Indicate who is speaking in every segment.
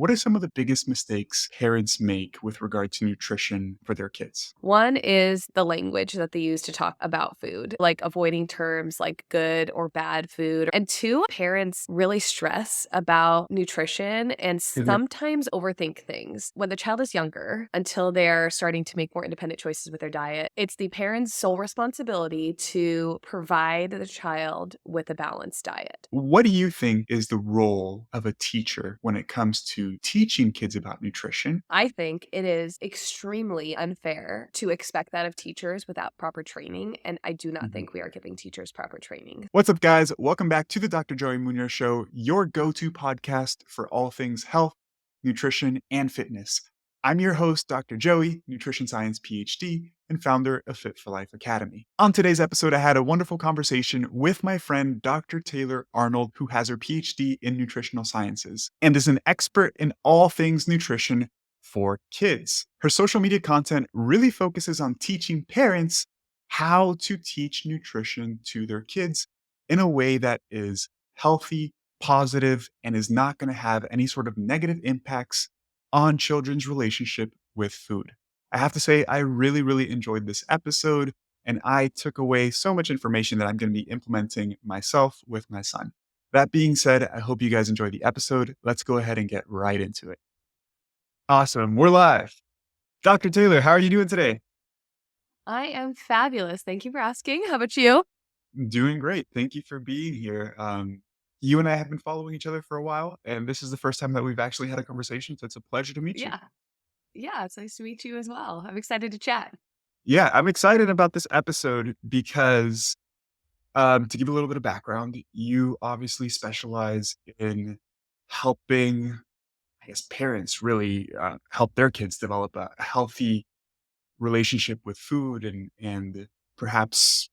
Speaker 1: what are some of the biggest mistakes parents make with regard to nutrition for their kids?
Speaker 2: One is the language that they use to talk about food, like avoiding terms like good or bad food. And two, parents really stress about nutrition and
Speaker 1: Mhm.
Speaker 2: sometimes overthink things. When the child is younger, until they're starting to make more independent choices with their diet, it's the parent's sole responsibility to provide the child with a balanced diet.
Speaker 1: What do you think is the role of a teacher when it comes to teaching kids about nutrition?
Speaker 2: I think it is extremely unfair to expect that of teachers without proper training, and I do not
Speaker 1: Mhm.
Speaker 2: think we are giving teachers proper training.
Speaker 1: What's up, guys? Welcome back to the Dr. Joey Munoz Show, your go to podcast for all things health, nutrition, and fitness. I'm your host, Dr. Joey, Nutrition Science PhD, and founder of Fit for Life Academy. On today's episode, I had a wonderful conversation with my friend, Dr. Taylor Arnold, who has her PhD in nutritional sciences and is an expert in all things nutrition for kids. Her social media content really focuses on teaching parents how to teach nutrition to their kids in a way that is healthy, positive, and is not going to have any sort of negative impacts on children's relationship with food. I have to say, I really, really enjoyed this episode, and I took away so much information that I'm going to be implementing myself with my son. That being said, I hope you guys enjoy the episode. Let's go ahead and get right into it. Awesome. We're live. Dr. Taylor, how are you doing today?
Speaker 2: I am fabulous. Thank you for asking. How about you?
Speaker 1: Doing great. Thank you for being here. You and I have been following each other for a while, and this is the first time that we've actually had a conversation. So it's a pleasure to meet you.
Speaker 2: Yeah. Yeah, it's nice to meet you as well. I'm excited to chat.
Speaker 1: Yeah, I'm excited about this episode because, to give a little bit of background, you obviously specialize in helping, I guess, parents really help their kids develop a healthy relationship with food and perhaps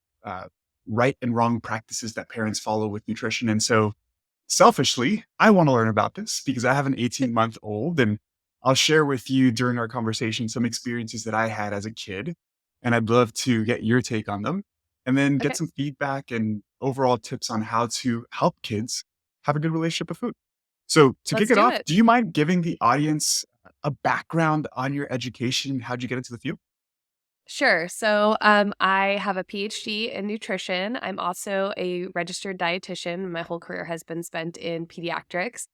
Speaker 1: right and wrong practices that parents follow with nutrition. And so selfishly, I want to learn about this because I have an 18-month-old, and I'll share with you during our conversation some experiences that I had as a kid. And I'd love to get your take on them and then get
Speaker 2: Okay,
Speaker 1: some feedback and overall tips on how to help kids have a good relationship with food. So, to kick
Speaker 2: let's
Speaker 1: it
Speaker 2: do
Speaker 1: off,
Speaker 2: it.
Speaker 1: do you mind giving the audience a background on your education? How'd you get into the field?
Speaker 2: Sure. I have a PhD in nutrition. I'm also a registered dietitian. My whole career has been spent in pediatrics.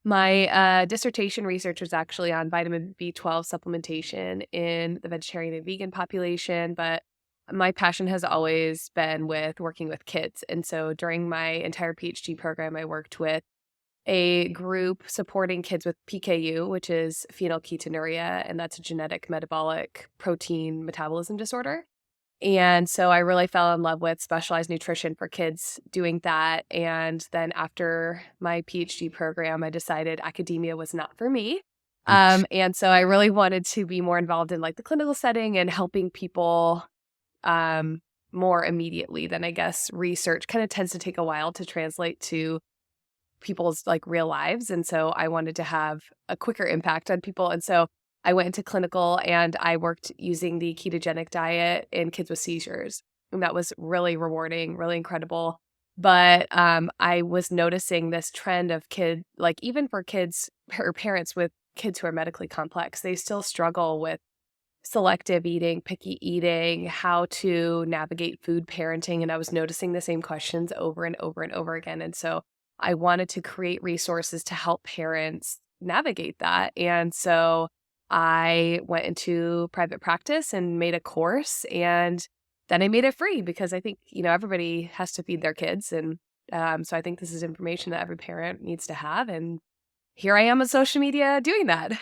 Speaker 2: My dissertation research was actually on vitamin B12 supplementation in the vegetarian and vegan population, but my passion has always been with working with kids. And so during my entire PhD program, I worked with a group supporting kids with PKU, which is phenylketonuria, and that's a genetic metabolic protein metabolism disorder. And so I really fell in love with specialized nutrition for kids doing that. And then after my PhD program, I decided academia was not for me. And so I really wanted to be more involved in like the clinical setting and helping people more immediately than I guess research kind of tends to take a while to translate to people's like real lives. And so I wanted to have a quicker impact on people. And so I went into clinical and I worked using the ketogenic diet in kids with seizures. And that was really rewarding, really incredible. But I was noticing this trend of like even for kids or parents with kids who are medically complex, they still struggle with selective eating, picky eating, how to navigate food parenting. And I was noticing the same questions over and over and over again. And so I wanted to create resources to help parents navigate that. And so I went into private practice and made a course, and then I made it free because I think, everybody has to feed their kids. And so I think this is information that every parent needs to have. And here I am on social media doing that.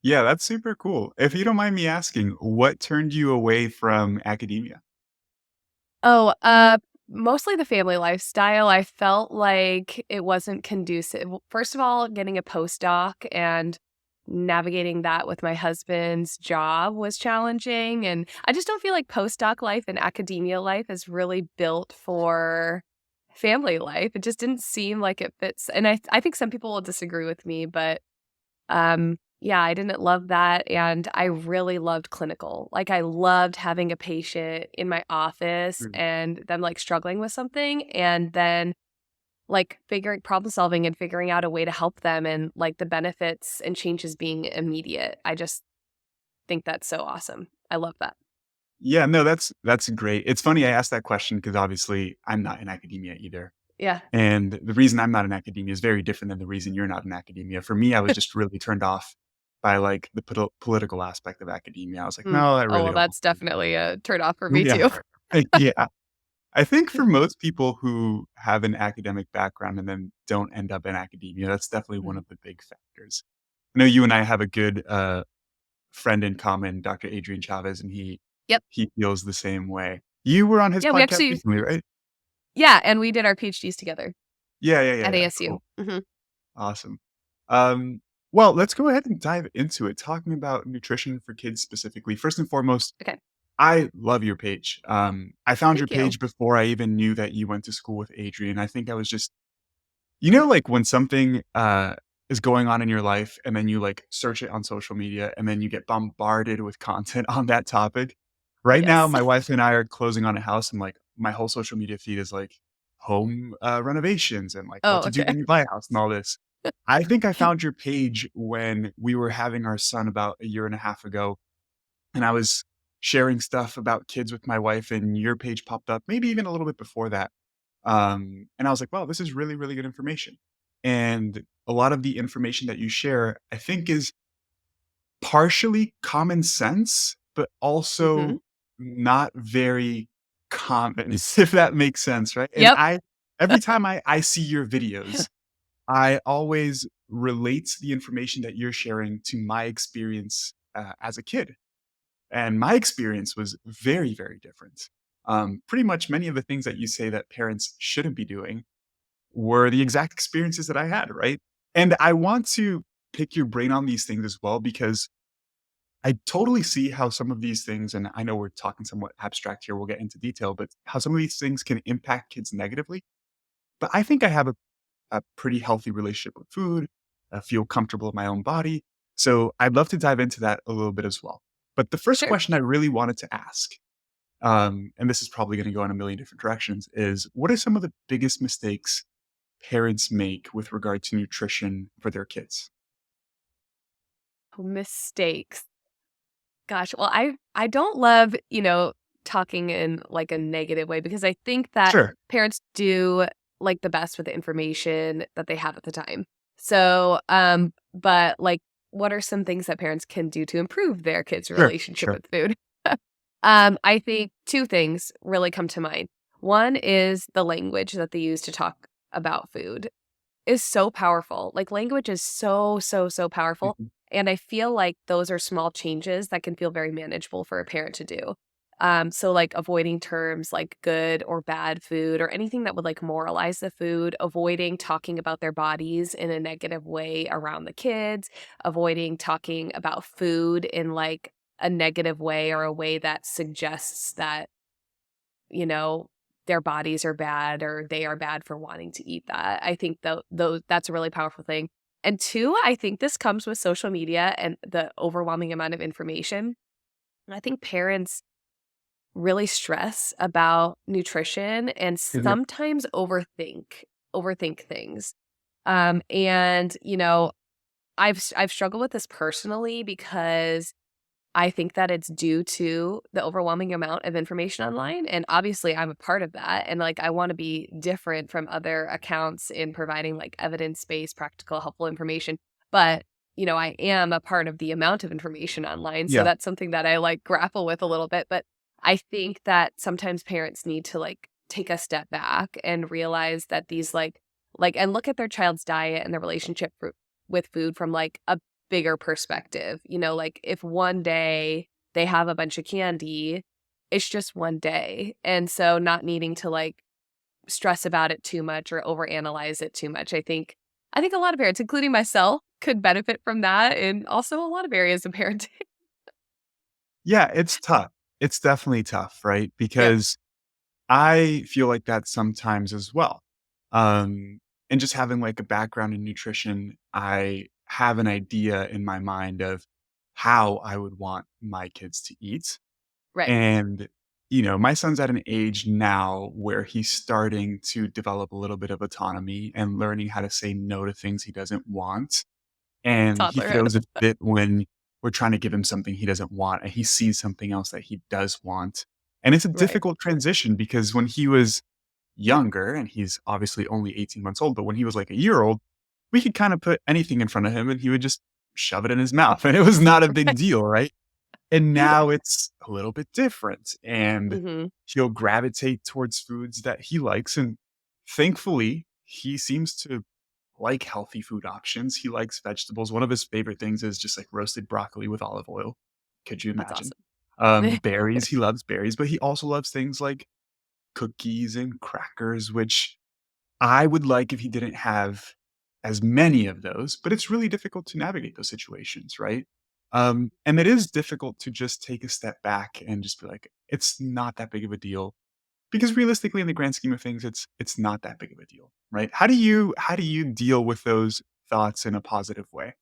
Speaker 1: Yeah, that's super cool. If you don't mind me asking, what turned you away from academia?
Speaker 2: Oh, mostly the family lifestyle. I felt like it wasn't conducive. First of all, getting a postdoc and navigating that with my husband's job was challenging. And I just don't feel like postdoc life and academia life is really built for family life. It just didn't seem like it fits. And I think some people will disagree with me, but yeah, I didn't love that, and I really loved clinical. Like, I loved having a patient in my office
Speaker 1: Mm.
Speaker 2: and them, like, struggling with something, and then, like figuring problem solving and figuring out a way to help them and like the benefits and changes being immediate. I just think that's so awesome. I love that.
Speaker 1: Yeah, no, that's great. It's funny I asked that question because obviously I'm not in academia either.
Speaker 2: Yeah.
Speaker 1: And the reason I'm not in academia is very different than the reason you're not in academia. For me, I was just really turned off by like the political aspect of academia. I was like,
Speaker 2: Mm.
Speaker 1: no, I
Speaker 2: Oh,
Speaker 1: really
Speaker 2: well,
Speaker 1: don't
Speaker 2: that's definitely a turn off for me
Speaker 1: want to.
Speaker 2: too.
Speaker 1: Yeah. Yeah. I think for most people who have an academic background and then don't end up in academia, that's definitely one
Speaker 2: Mhm.
Speaker 1: of the big factors. I know you and I have a good friend in common, Dr. Adrian Chavez, and
Speaker 2: Yep.
Speaker 1: he feels the same way. You were on his
Speaker 2: Yeah, we
Speaker 1: podcast
Speaker 2: actually
Speaker 1: recently, right?
Speaker 2: yeah, and we did our PhDs together
Speaker 1: Yeah, yeah, yeah,
Speaker 2: at
Speaker 1: yeah.
Speaker 2: ASU.
Speaker 1: Cool.
Speaker 2: Mhm.
Speaker 1: Awesome. Um, well, let's go ahead and dive into it, talking about nutrition for kids specifically. First and foremost,
Speaker 2: Okay.
Speaker 1: I love your page. I found your
Speaker 2: Thank you.
Speaker 1: page before I even knew that you went to school with Adrian. I think I was just like when something, is going on in your life and then you, like, search it on social media and then you get bombarded with content on that topic. Right now,
Speaker 2: Yes.
Speaker 1: my wife and I are closing on a house and, like, my whole social media feed is, like, home, renovations and, like, what
Speaker 2: Oh,
Speaker 1: to do
Speaker 2: okay.
Speaker 1: when you buy a house and all this. I think I found your page when we were having our son about a year and a half ago, and I was sharing stuff about kids with my wife, and your page popped up, maybe even a little bit before that. And I was like, wow, this is really, really good information. And a lot of the information that you share, I think, is partially common sense, but
Speaker 2: Mhm.
Speaker 1: also not very common, if that makes sense, right? And
Speaker 2: Yep.
Speaker 1: every time I see your videos, I always relate the information that you're sharing to my experience as a kid. And my experience was very, very different. Pretty much many of the things that you say that parents shouldn't be doing were the exact experiences that I had, right? And I want to pick your brain on these things as well because I totally see how some of these things, and I know we're talking somewhat abstract here, we'll get into detail, but how some of these things can impact kids negatively. But I think I have a pretty healthy relationship with food. I feel comfortable in my own body. So I'd love to dive into that a little bit as well. But the first
Speaker 2: Sure.
Speaker 1: question I really wanted to ask, and this is probably going to go in a million different directions, is what are some of the biggest mistakes parents make with regard to nutrition for their kids?
Speaker 2: Mistakes. Gosh, well, I don't love, talking in like a negative way because I think that
Speaker 1: Sure,
Speaker 2: parents do like the best with the information that they have at the time. So, but like what are some things that parents can do to improve their kids'
Speaker 1: sure,
Speaker 2: relationship
Speaker 1: sure.
Speaker 2: with food? I think two things really come to mind. One is the language that they use to talk about food is so powerful. Like, language is so, so, so powerful,
Speaker 1: Mhm.
Speaker 2: and I feel like those are small changes that can feel very manageable for a parent to do. So, like, avoiding terms like good or bad food or anything that would, like, moralize the food, avoiding talking about their bodies in a negative way around the kids, avoiding talking about food in, like, a negative way or a way that suggests that, you know, their bodies are bad or they are bad for wanting to eat that. I think though that's a really powerful thing. And two, I think this comes with social media and the overwhelming amount of information. I think parents really stress about nutrition and
Speaker 1: Mhm.
Speaker 2: sometimes overthink things. And I've struggled with this personally because I think that it's due to the overwhelming amount of information online, and obviously, I'm a part of that, and, like, I wanna be different from other accounts in providing, like, evidence-based, practical, helpful information, but, I am a part of the amount of information online, so
Speaker 1: Yeah.
Speaker 2: that's something that I, like, grapple with a little bit, but I think that sometimes parents need to, like, take a step back and realize that these, and look at their child's diet and their relationship with food from, like, a bigger perspective. Like if one day they have a bunch of candy, it's just one day. And so not needing to like stress about it too much or overanalyze it too much. I think a lot of parents, including myself, could benefit from that and also a lot of areas of parenting.
Speaker 1: Yeah, it's tough. It's definitely tough, right?
Speaker 2: Yep.
Speaker 1: Because I feel like that sometimes as well. Um, and just having like a background in nutrition, I have an idea in my mind of how I would want my kids to eat.
Speaker 2: Right.
Speaker 1: And my son's at an age now where he's starting to develop a little bit of autonomy and learning how to say no to things he doesn't want. And he
Speaker 2: Toddlerhood.
Speaker 1: throws a fit when we're trying to give him something he doesn't want and he sees something else that he does want. And it's a
Speaker 2: Right.
Speaker 1: difficult transition because when he was younger, and he's obviously only 18 months old, but when he was like a year old, we could kind of put anything in front of him and he would just shove it in his mouth and it was not a big deal, right? And now it's a little bit different and
Speaker 2: Hmm.
Speaker 1: he'll gravitate towards foods that he likes. And thankfully, he seems to like healthy food options. He likes vegetables. One of his favorite things is just like roasted broccoli with olive oil. Could you
Speaker 2: That's
Speaker 1: imagine?
Speaker 2: awesome.
Speaker 1: Berries, he loves berries, but he also loves things like cookies and crackers, which I would like if he didn't have as many of those, but it's really difficult to navigate those situations, right? And it is difficult to just take a step back and just be like, it's not that big of a deal. Because realistically, in the grand scheme of things, it's not that big of a deal, right? How do you deal with those thoughts in a positive way?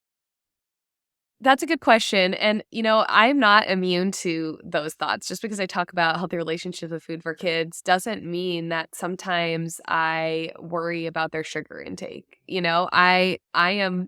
Speaker 2: That's a good question. And, I'm not immune to those thoughts. Just because I talk about healthy relationships with food for kids doesn't mean that sometimes I worry about their sugar intake. I am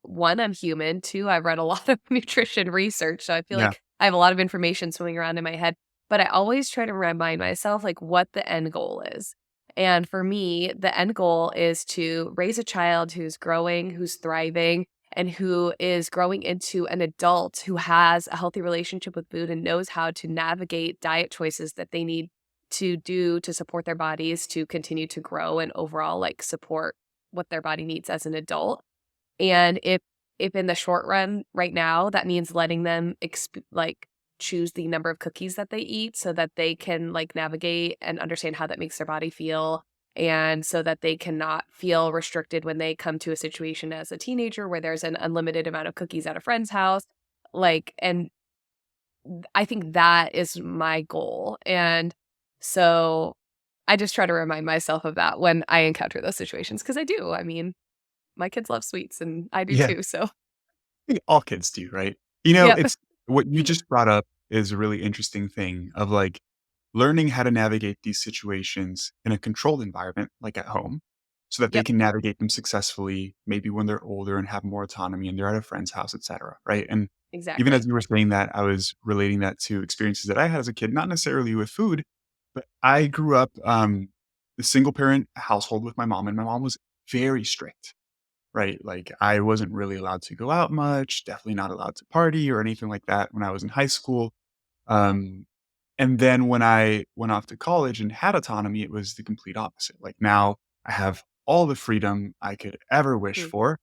Speaker 2: one, I'm human. Two, I've read a lot of nutrition research. So I feel
Speaker 1: Yeah,
Speaker 2: like I have a lot of information swimming around in my head. But I always try to remind myself like what the end goal is. And for me, the end goal is to raise a child who's growing, who's thriving, and who is growing into an adult who has a healthy relationship with food and knows how to navigate diet choices that they need to do to support their bodies to continue to grow and overall like support what their body needs as an adult. And if in the short run right now that means letting them choose the number of cookies that they eat so that they can like navigate and understand how that makes their body feel, and so that they cannot feel restricted when they come to a situation as a teenager where there's an unlimited amount of cookies at a friend's house, and I think that is my goal. And so I just try to remind myself of that when I encounter those situations, because I do. I mean, my kids love sweets and I do
Speaker 1: yeah.
Speaker 2: too. So,
Speaker 1: I think all kids do, right?
Speaker 2: yep.
Speaker 1: It's what you just brought up is a really interesting thing of like learning how to navigate these situations in a controlled environment, like at home, so that they
Speaker 2: Yep.
Speaker 1: can navigate them successfully, maybe when they're older and have more autonomy and they're at a friend's house, etc. Right. And even
Speaker 2: Exactly.
Speaker 1: as you were saying that, I was relating that to experiences that I had as a kid, not necessarily with food, but I grew up a single parent household with my mom, and my mom was very strict. Right, like, I wasn't really allowed to go out much, definitely not allowed to party or anything like that when I was in high school, um, and then when I went off to college and had autonomy, it was the complete opposite, like, now I have all the freedom I could ever wish
Speaker 2: Mhm.
Speaker 1: for,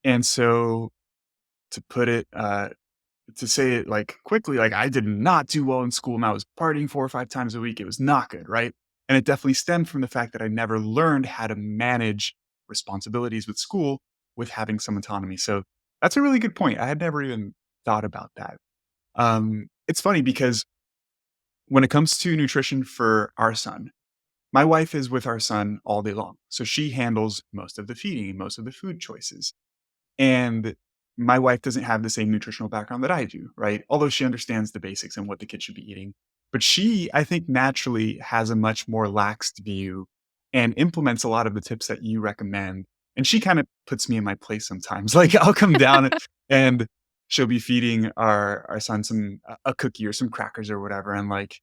Speaker 1: and so to put it, to say it, like, quickly, like, I did not do well in school and I was partying 4 or 5 times a week, it was not good, right? And it definitely stemmed from the fact that I never learned how to manage responsibilities with school with having some autonomy, so that's a really good point, I had never even thought about that. It's funny because when it comes to nutrition for our son, my wife is with our son all day long, so she handles most of the feeding, most of the food choices. And my wife doesn't have the same nutritional background that I do, right? Although she understands the basics and what the kid should be eating. But she, I think, naturally has a much more laxed view and implements a lot of the tips that you recommend. And she kind of puts me in my place sometimes. Like I'll come down and she'll be feeding our son some a cookie or some crackers or whatever. And like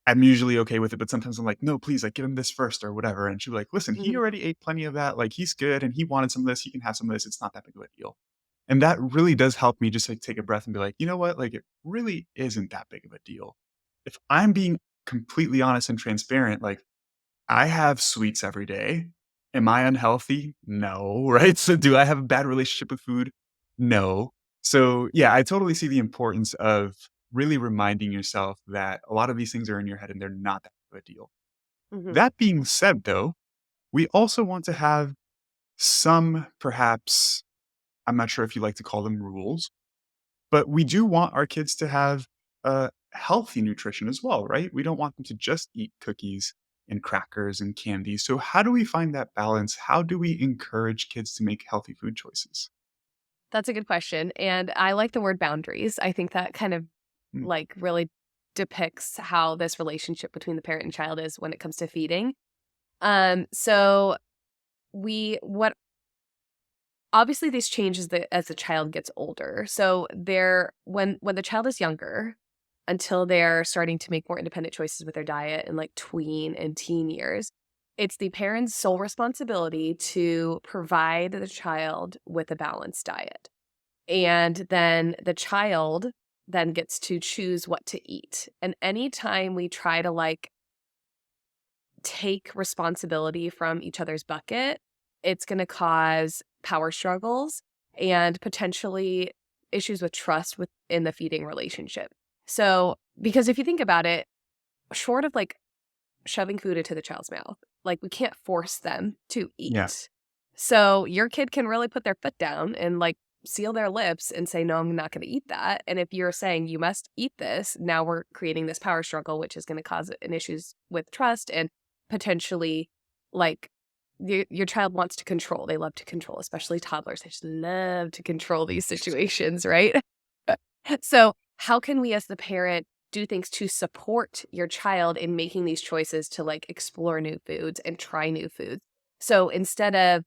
Speaker 1: I'm usually okay with it, but sometimes I'm like, "No, please, like, give him this first or whatever," and she'll be like, "Listen, he
Speaker 2: Mhm.
Speaker 1: already ate plenty of that, like, he's good and he wanted some of this, he can have some of this, it's not that big of a deal." And that really does help me just, like, take a breath and be like, "You know what? Like, it really isn't that big of a deal." If I'm being completely honest and transparent, like, I have sweets every day. Am I unhealthy? No, right? So do I have a bad relationship with food? No. So, yeah, I totally see the importance of really reminding yourself that a lot of these things are in your head and they're not that big of a deal.
Speaker 2: Mhm.
Speaker 1: That being said, though, we also want to have some, perhaps, I'm not sure if you like to call them rules, but we do want our kids to have healthy nutrition as well, right? We don't want them to just eat cookies and crackers and candies. So, how do we find that balance? How do we encourage kids to make healthy food choices?
Speaker 2: That's a good question. And I like the word boundaries. I think that kind of
Speaker 1: Mm,
Speaker 2: like really depicts how this relationship between the parent and child is when it comes to feeding. So what obviously this changes as the child gets older. So when the child is younger, until they're starting to make more independent choices with their diet in like tween and teen years, it's the parent's sole responsibility to provide the child with a balanced diet. And then the child then gets to choose what to eat. And anytime we try to like take responsibility from each other's bucket, it's going to cause power struggles and potentially issues with trust within the feeding relationship. So, because if you think about it, short of like shoving food into the child's mouth, like we can't force them to
Speaker 1: Yeah.
Speaker 2: eat. So your kid can really put their foot down and like seal their lips and say, no, I'm not going to eat that. And if you're saying you must eat this, now we're creating this power struggle, which is going to cause an issues with trust and potentially like your child wants to control. They love to control, especially toddlers. They just love to control these situations, right? So how can we as the parent do things to support your child in making these choices to like explore new foods and try new foods? So instead of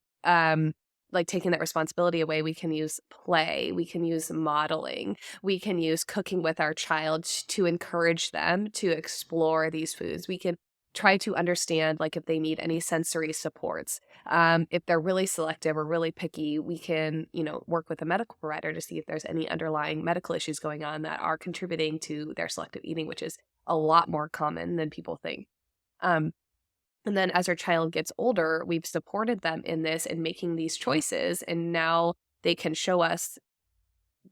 Speaker 2: like taking that responsibility away, we can use play, we can use modeling, we can use cooking with our child to encourage them to explore these foods. We can try to understand like if they need any sensory supports. If they're really selective or really picky, we can, work with a medical provider to see if there's any underlying medical issues going on that are contributing to their selective eating, which is a lot more common than people think. And then as our child gets older, we've supported them in this and making these choices. And now they can show us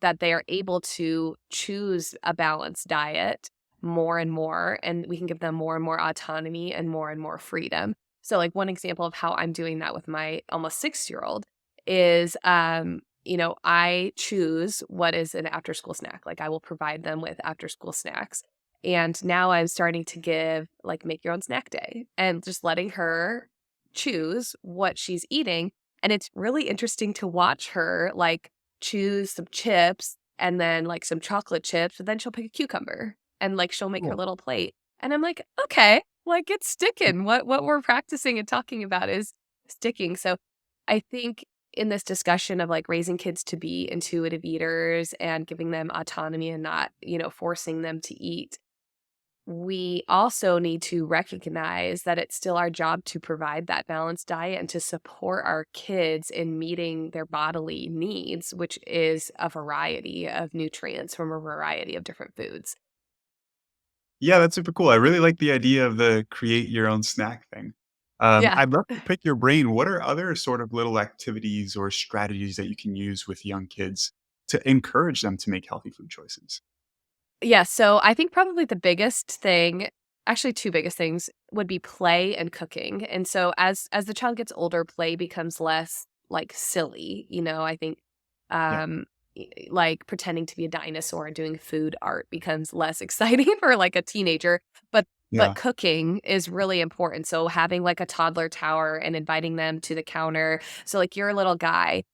Speaker 2: that they are able to choose a balanced diet more and more, and we can give them more and more autonomy and more freedom. So like one example of how I'm doing that with my almost 6-year-old is, I choose what is an after school snack. Like I will provide them with after school snacks. And now I'm starting to give like make your own snack day and just letting her choose what she's eating. And it's really interesting to watch her like choose some chips and then like some chocolate chips, but then she'll pick a cucumber and like she'll make her
Speaker 1: Cool.
Speaker 2: little plate. And I'm like, okay, like it's sticking. What we're practicing and talking about is sticking. So I think in this discussion of like raising kids to be intuitive eaters and giving them autonomy and not, forcing them to eat, we also need to recognize that it's still our job to provide that balanced diet and to support our kids in meeting their bodily needs, which is a variety of nutrients from a variety of different foods.
Speaker 1: Yeah, that's super cool. I really like the idea of the create your own snack thing.
Speaker 2: Yeah.
Speaker 1: I'd love to pick your brain. What are other sort of little activities or strategies that you can use with young kids to encourage them to make healthy food choices?
Speaker 2: Yeah, so I think probably the biggest thing, actually two biggest things would be play and cooking. And so as the child gets older, play becomes less like silly, I think
Speaker 1: Yeah.
Speaker 2: like pretending to be a dinosaur and doing food art becomes less exciting for like a teenager, but
Speaker 1: Yeah.
Speaker 2: cooking is really important. So having like a toddler tower and inviting them to the counter. So like your little guy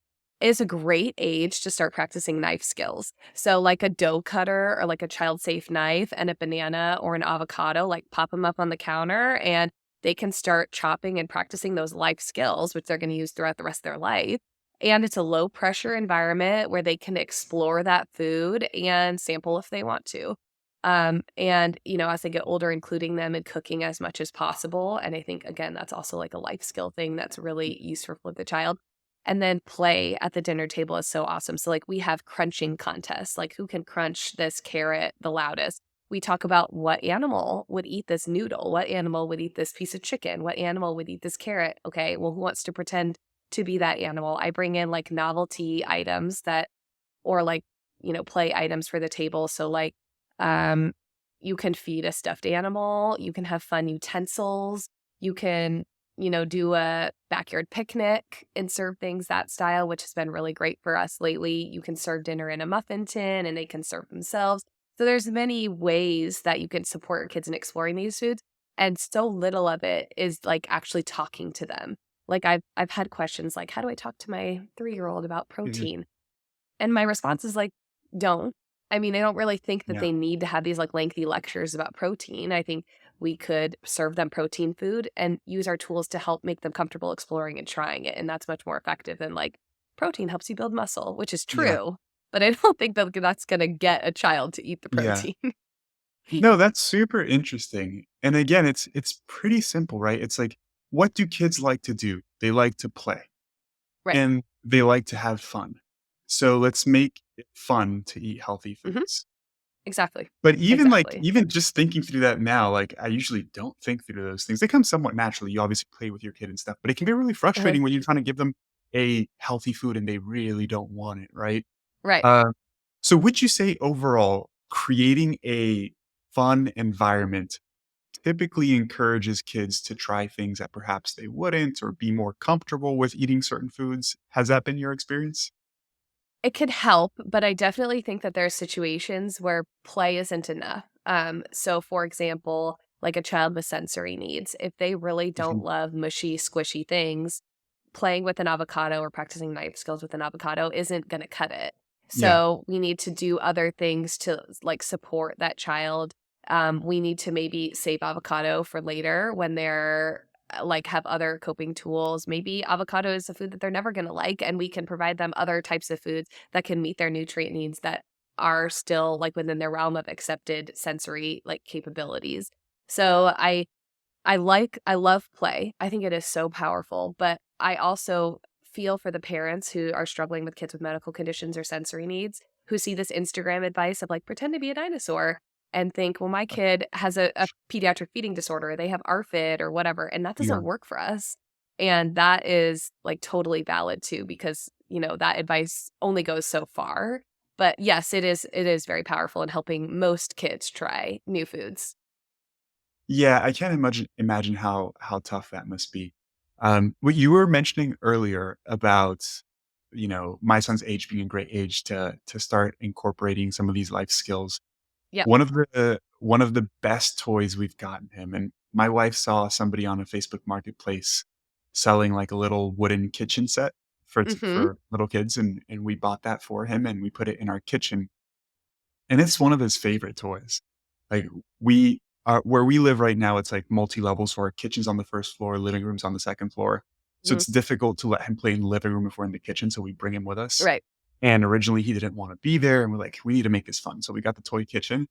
Speaker 2: is a great age to start practicing knife skills. So like a dough cutter or like a child-safe knife and a banana or an avocado, like pop them up on the counter and they can start chopping and practicing those life skills, which they're going to use throughout the rest of their life. And it's a low pressure environment where they can explore that food and sample if they want to. And as they get older, including them in cooking as much as possible. And I think, again, that's also like a life skill thing that's really useful for the child. And then play at the dinner table is so awesome. So like we have crunching contests, like who can crunch this carrot the loudest. We talk about what animal would eat this noodle, what animal would eat this piece of chicken, what animal would eat this carrot. Okay, well, who wants to pretend to be that animal? I bring in like novelty items or like, play items for the table. So like, um, you can feed a stuffed animal, you can have fun utensils, you can do a backyard picnic and serve things that style, which has been really great for us lately. You can serve dinner in a muffin tin and they can serve themselves. So there's many ways that you can support your kids in exploring these foods. And so little of it is like actually talking to them. Like I've had questions like, how do I talk to my 3-year-old about
Speaker 1: Mhm.
Speaker 2: protein? And my response is like, don't. I mean, I don't really think that
Speaker 1: Yeah.
Speaker 2: they need to have these like lengthy lectures about protein. I think we could serve them protein food and use our tools to help make them comfortable exploring and trying it. And that's much more effective than like protein helps you build muscle, which is
Speaker 1: Yeah.
Speaker 2: true. But I don't think that that's going to get a child to eat the
Speaker 1: Yeah.
Speaker 2: protein.
Speaker 1: No, that's super interesting. And again, it's pretty simple, right? It's like, what do kids like to do? They like to play
Speaker 2: Right.
Speaker 1: and they like to have fun. So let's make it fun to eat healthy
Speaker 2: Hmm.
Speaker 1: foods.
Speaker 2: Exactly.
Speaker 1: But even like
Speaker 2: Exactly.
Speaker 1: even just thinking through that now, like I usually don't think through those things. They come somewhat naturally. You obviously play with your kid and stuff, but it can be really
Speaker 2: Uh-huh.
Speaker 1: frustrating when you're trying to give them a healthy food and they really don't want it, right?
Speaker 2: Right.
Speaker 1: Uh, so would you say overall creating a fun environment typically encourages kids to try things that perhaps they wouldn't or be more comfortable with eating certain foods? Has that been your experience?
Speaker 2: It could help, but I definitely think that there are situations where play isn't enough. So for example, like a child with sensory needs, if they really don't
Speaker 1: Mhm.
Speaker 2: love mushy, squishy things, playing with an avocado or practicing knife skills with an avocado isn't going to cut it.
Speaker 1: Yeah.
Speaker 2: So we need to do other things to like support that child. We need to maybe save avocado for later when they're like have other coping tools. Maybe avocado is a food that they're never going to like, and we can provide them other types of foods that can meet their nutrient needs that are still like within their realm of accepted sensory like capabilities. So I love play. I think it is so powerful, but I also feel for the parents who are struggling with kids with medical conditions or sensory needs who see this Instagram advice of like pretend to be a dinosaur and think, well, my kid has a pediatric feeding disorder, they have ARFID or whatever, and that
Speaker 1: Yeah.
Speaker 2: doesn't work for us. And that is like totally valid too, because that advice only goes so far. But yes, it is very powerful in helping most kids try new foods.
Speaker 1: Yeah, I can't imagine how tough that must be. What you were mentioning earlier about, my son's age being a great age to start incorporating some of these life skills.
Speaker 2: Yep.
Speaker 1: One of the best toys we've gotten him, and my wife saw somebody on a Facebook Marketplace selling like a little wooden kitchen set
Speaker 2: Mhm.
Speaker 1: for little kids, and we bought that for him and we put it in our kitchen. And it's one of his favorite toys. Like, we where we live right now, it's, like, multi-level, so our kitchen's on the 1st floor, living room's on the 2nd floor. So
Speaker 2: Mhm.
Speaker 1: it's difficult to let him play in the living room if we're in the kitchen, so we bring him with us.
Speaker 2: Right.
Speaker 1: And originally, he didn't wanna be there, and we're like, "We need to make this fun." So we got the toy kitchen,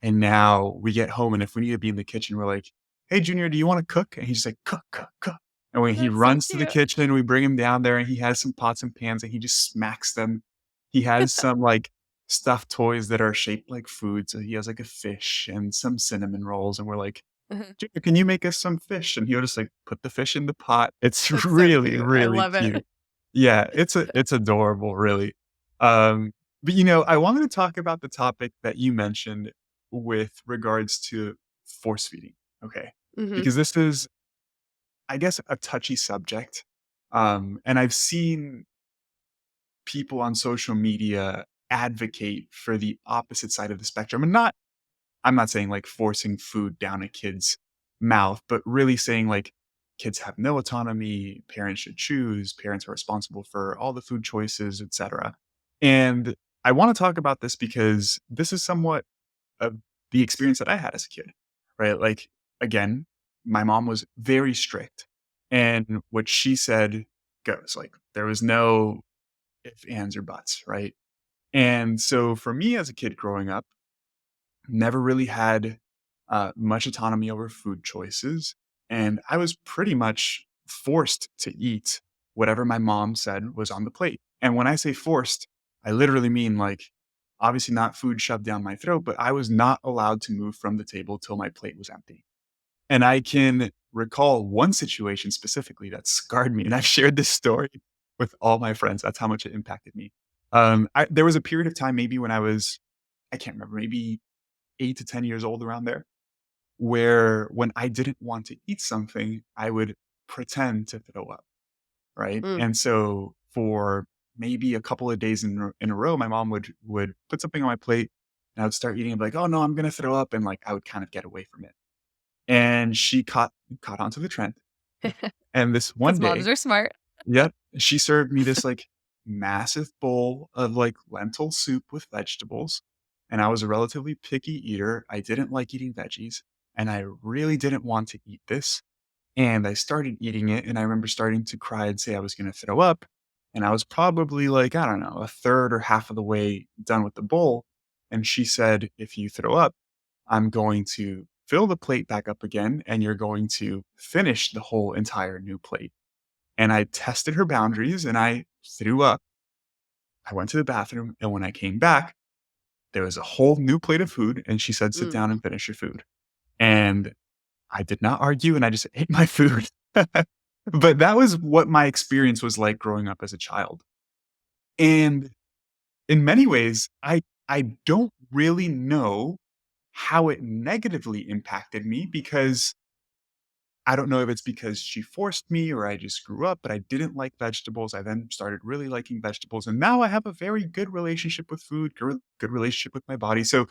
Speaker 1: and now we get home, and if we need to be in the kitchen, we're like, "Hey, Junior, do you wanna cook?" And he's just like, "Cook, cook, cook." And when he
Speaker 2: That's so
Speaker 1: runs to the
Speaker 2: cute.
Speaker 1: kitchen, we bring him down there, and he has some pots and pans, and he just smacks them. He has some, like, stuffed toys that are shaped like food, so he has, like, a fish and some cinnamon rolls, and we're like,
Speaker 2: Mhm.
Speaker 1: "Junior, can you make us some fish?" And he'll just, like, put the fish in the pot. It's
Speaker 2: That's so
Speaker 1: really,
Speaker 2: cute. I
Speaker 1: really
Speaker 2: love it.
Speaker 1: cute. Yeah, it's adorable, really. Um, but, I wanted to talk about the topic that you mentioned with regards to force feeding, okay?
Speaker 2: Mhm.
Speaker 1: Because this is, I guess, a touchy subject, and I've seen people on social media advocate for the opposite side of the spectrum, and I'm not saying, like, forcing food down a kid's mouth, but really saying, like, kids have no autonomy, parents should choose, parents are responsible for all the food choices, etcetera. And I wanna talk about this because this is somewhat of the experience that I had as a kid, right? Like, again, my mom was very strict, and what she said goes. Like, there was no ifs, ands, or buts, right? And so for me as a kid growing up, never really had much autonomy over food choices. And I was pretty much forced to eat whatever my mom said was on the plate. And when I say forced, I literally mean like, obviously not food shoved down my throat, but I was not allowed to move from the table till my plate was empty. And I can recall one situation specifically that scarred me. And I've shared this story with all my friends. That's how much it impacted me. There was a period of time, maybe when I can't remember, maybe 8 to 10 years old, around there, where when I didn't want to eat something, I would pretend to throw up, right?
Speaker 2: Mm.
Speaker 1: And so for maybe a couple of days in a row, my mom would put something on my plate, and I would start eating and be like, "Oh no, I'm gonna throw up," and like I would kind of get away from it. And she caught onto the trend. And this one
Speaker 2: 'Cause moms
Speaker 1: day,
Speaker 2: are smart.
Speaker 1: yep, she served me this like massive bowl of like lentil soup with vegetables. and I was a relatively picky eater. I didn't like eating veggies, and I really didn't want to eat this. And I started eating it, and I remember starting to cry and say I was gonna throw up, and I was probably, like, I don't know, a third or half of the way done with the bowl, and she said, "If you throw up, I'm going to fill the plate back up again, and you're going to finish the whole entire new plate." And I tested her boundaries, and I threw up. I went to the bathroom, and when I came back, there was a whole new plate of food, and she said, "Sit
Speaker 2: Mm,
Speaker 1: down and finish your food." And I did not argue, and I just ate my food. But that was what my experience was like growing up as a child. And in many ways, I don't really know how it negatively impacted me because I don't know if it's because she forced me or I just grew up, but I didn't like vegetables. I then started really liking vegetables, and now I have a very good relationship with food, good relationship with my body. So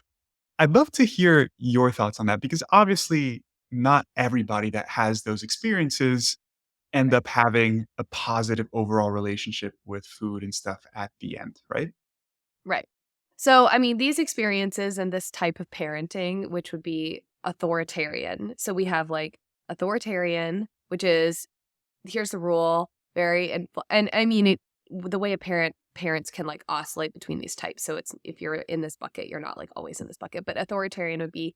Speaker 1: I'd love to hear your thoughts on that because obviously not everybody that has those experiences end
Speaker 2: right.
Speaker 1: up having a positive overall relationship with food and stuff at the end, right?
Speaker 2: Right. So, I mean, these experiences and this type of parenting, which would be authoritarian. So we have like authoritarian, which is here's the rule, very and I mean it the way a parents can like oscillate between these types. So it's if you're in this bucket, you're not like always in this bucket. But authoritarian would be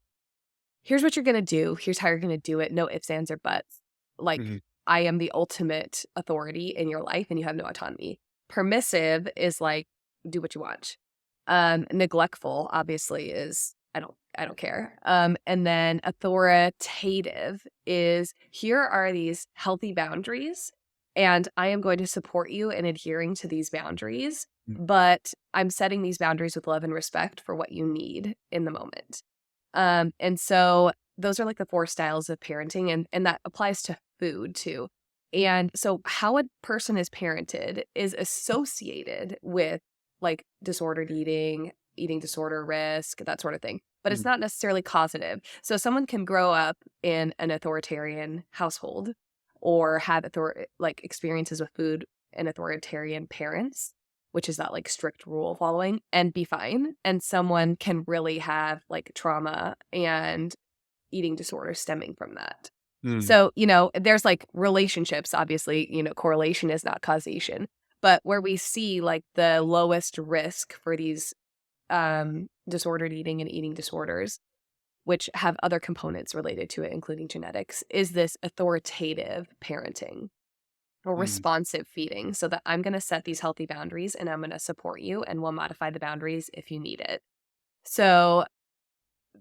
Speaker 2: here's what you're gonna do, here's how you're gonna do it, no ifs, ands, or buts. Like
Speaker 1: Mhm,
Speaker 2: I am the ultimate authority in your life and you have no autonomy. Permissive is like do what you want. Neglectful obviously is I don't care. And then authoritative is here are these healthy boundaries and I am going to support you in adhering to these boundaries,
Speaker 1: mm,
Speaker 2: but I'm setting these boundaries with love and respect for what you need in the moment. And so those are like the 4 styles of parenting and that applies to food too. And so how a person is parented is associated with like disordered eating, eating disorder risk, that sort of thing. But it's
Speaker 1: mm,
Speaker 2: not necessarily causative. So someone can grow up in an authoritarian household or have like experiences with food and authoritarian parents, which is that like strict rule following, and be fine. And someone can really have like trauma and eating disorders stemming from that.
Speaker 1: mm,
Speaker 2: So, there's like relationships, obviously, correlation is not causation, but where we see like the lowest risk for these disordered eating and eating disorders, which have other components related to it, including genetics, is this authoritative parenting or
Speaker 1: mm.
Speaker 2: responsive feeding so that I'm going to set these healthy boundaries and I'm going to support you and we'll modify the boundaries if you need it. So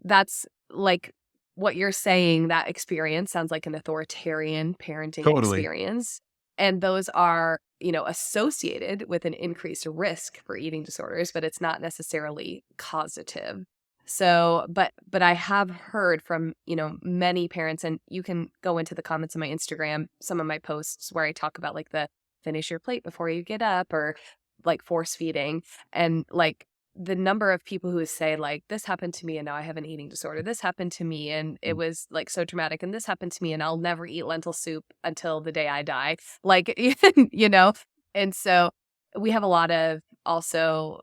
Speaker 2: that's like what you're saying. That experience sounds like an authoritarian parenting
Speaker 1: Totally.
Speaker 2: experience. And those are, associated with an increased risk for eating disorders, but it's not necessarily causative. So, but I have heard from, many parents, and you can go into the comments on my Instagram, some of my posts where I talk about like the finish your plate before you get up or like force feeding. And like the number of people who say like this happened to me and now I have an eating disorder. This happened to me and it
Speaker 1: Mm.
Speaker 2: was like so traumatic and this happened to me and I'll never eat lentil soup until the day I die. Like you know. And so we have a lot of also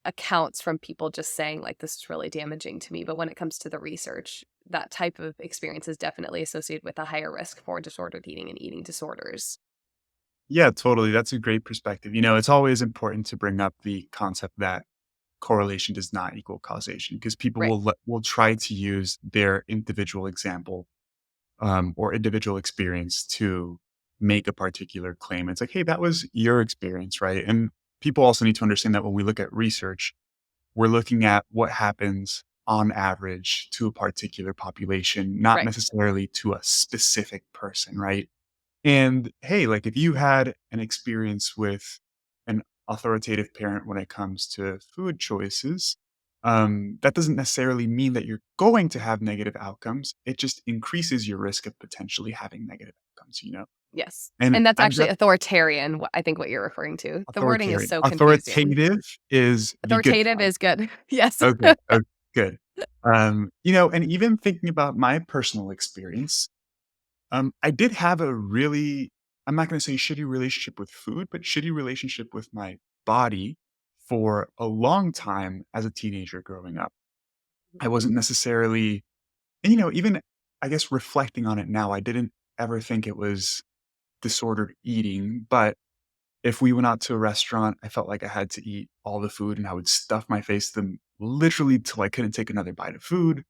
Speaker 2: accounts from people just saying like this is really damaging to me, but when it comes to the research, that type of experience is definitely associated with a higher risk for disordered eating and eating disorders.
Speaker 1: Yeah, totally. That's a great perspective. It's always important to bring up the concept that correlation does not equal causation because people
Speaker 2: Right.
Speaker 1: will try to use their individual example or individual experience to make a particular claim. It's like, hey, that was your experience, right? And people also need to understand that when we look at research, we're looking at what happens on average to a particular population, not
Speaker 2: Right.
Speaker 1: necessarily to a specific person, right? And hey, like if you had an experience with an authoritative parent when it comes to food choices, that doesn't necessarily mean that you're going to have negative outcomes. It just increases your risk of potentially having negative outcomes.
Speaker 2: Yes.
Speaker 1: And
Speaker 2: And that's
Speaker 1: I've
Speaker 2: actually
Speaker 1: got
Speaker 2: authoritarian, I think what you're referring to. The wording is
Speaker 1: authoritarian.
Speaker 2: so confusing.
Speaker 1: Authoritative is the good
Speaker 2: Authoritative
Speaker 1: part.
Speaker 2: is good. Yes.
Speaker 1: Okay. Oh, good. And even thinking about my personal experience, I did have a really I'm not gonna say shitty relationship with food, but shitty relationship with my body for a long time as a teenager growing up. I wasn't necessarily, and, even I guess reflecting on it now, I didn't ever think it was disordered eating, but if we went out to a restaurant, I felt like I had to eat all the food and I would stuff my face to them literally till I couldn't take another bite of food.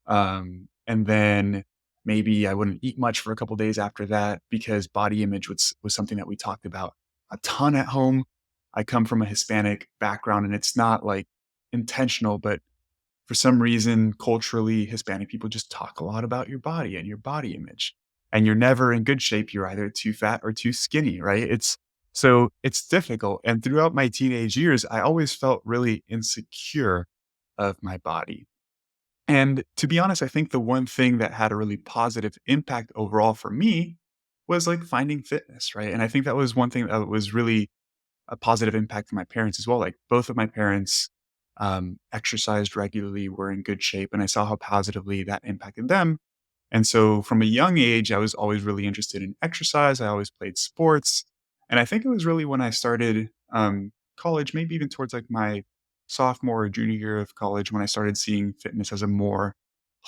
Speaker 1: And then maybe I wouldn't eat much for a couple days after that because body image was something that we talked about a ton at home. I come from a Hispanic background and it's not like intentional, but for some reason, culturally, Hispanic people just talk a lot about your body and your body image. And you're never in good shape. You're either too fat or too skinny, right? It's difficult. And throughout my teenage years, I always felt really insecure of my body. And to be honest, I think the one thing that had a really positive impact overall for me was like finding fitness, right? And I think that was one thing that was really a positive impact for my parents as well. Like both of my parents exercised regularly, were in good shape, and I saw how positively that impacted them. And so from a young age, I was always really interested in exercise. I always played sports. And I think it was really when I started college, maybe even towards like my sophomore or junior year of college, when I started seeing fitness as a more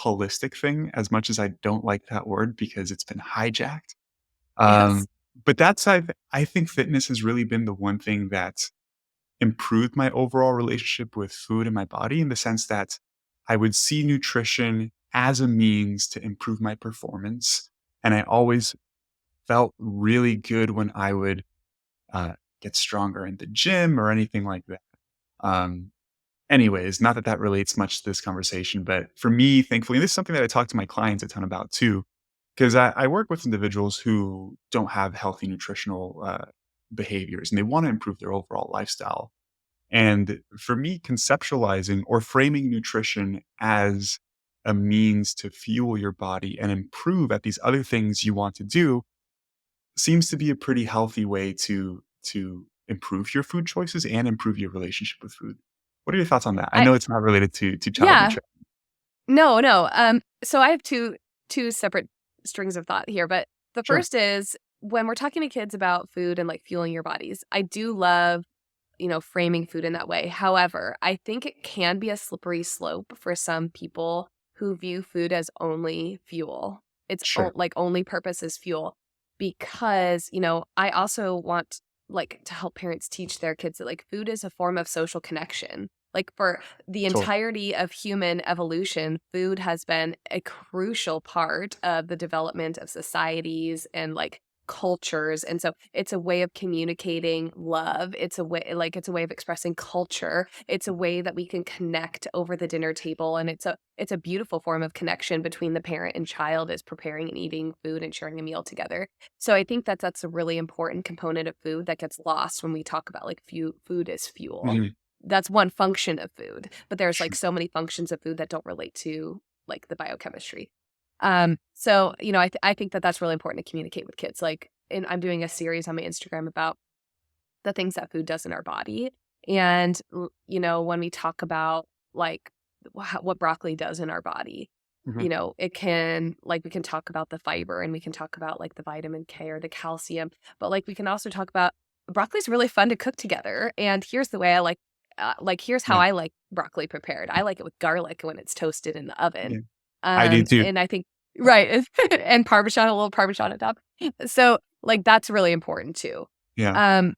Speaker 1: holistic thing, as much as I don't like that word because it's been hijacked.
Speaker 2: Yes.
Speaker 1: Um, but I think fitness has really been the one thing that improved my overall relationship with food and my body in the sense that I would see nutrition as a means to improve my performance. And I always felt really good when I would uh, get stronger in the gym or anything like that. Um, Anyways, not that that relates much to this conversation, but for me, thankfully, and this is something that I talk to my clients a ton about too, because I work with individuals who don't have healthy nutritional behaviors and they want to improve their overall lifestyle. And for me, conceptualizing or framing nutrition as a means to fuel your body and improve at these other things you want to do seems to be a pretty healthy way to improve your food choices and improve your relationship with food. What are your thoughts on that? I
Speaker 2: I
Speaker 1: know it's not related to child
Speaker 2: Yeah.
Speaker 1: nutrition.
Speaker 2: No, no. So I have two separate strings of thought here, but the
Speaker 1: Sure.
Speaker 2: first is when we're talking to kids about food and like fueling your bodies, I do love, framing food in that way. However, I think it can be a slippery slope for some people who view food as only fuel.
Speaker 1: Sure.
Speaker 2: Like only purpose is fuel because, I also want like to help parents teach their kids that like food is a form of social connection. Like for the
Speaker 1: Totally.
Speaker 2: entirety of human evolution, food has been a crucial part of the development of societies and like cultures. And so it's a way of communicating love. It's a way of expressing culture. It's a way that we can connect over the dinner table. And it's a beautiful form of connection between the parent and child is preparing and eating food and sharing a meal together. So I think that's a really important component of food that gets lost when we talk about like food as fuel.
Speaker 1: Mhm.
Speaker 2: That's one function of food, but there's like
Speaker 1: Sure.
Speaker 2: so many functions of food that don't relate to like the biochemistry. So, I think that that's really important to communicate with kids. Like, and I'm doing a series on my Instagram about the things that food does in our body. And, when we talk about like what broccoli does in our body,
Speaker 1: Mhm.
Speaker 2: it can, like, we can talk about the fiber and we can talk about like the vitamin K or the calcium, but like we can also talk about broccoli's really fun to cook together. And here's the way I here's how
Speaker 1: Yeah.
Speaker 2: I like broccoli prepared. I like it with garlic when it's toasted in the oven.
Speaker 1: Yeah. I do too.
Speaker 2: And I think, right. And Parmesan, a little Parmesan on top. So like that's really important too.
Speaker 1: Yeah.
Speaker 2: Um,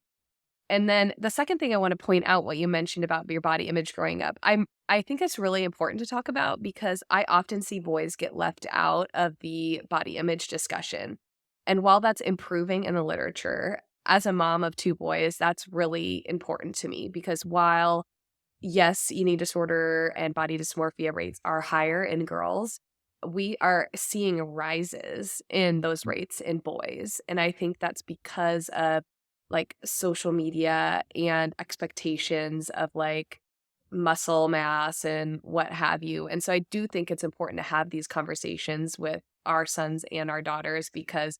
Speaker 2: and then the second thing I want to point out what you mentioned about your body image growing up. I think it's really important to talk about because I often see boys get left out of the body image discussion. And while that's improving in the literature, as a mom of two boys, that's really important to me because while yes, eating disorder and body dysmorphia rates are higher in girls, we are seeing rises in those rates in boys. And I think that's because of like social media and expectations of like muscle mass and what have you. And so I do think it's important to have these conversations with our sons and our daughters because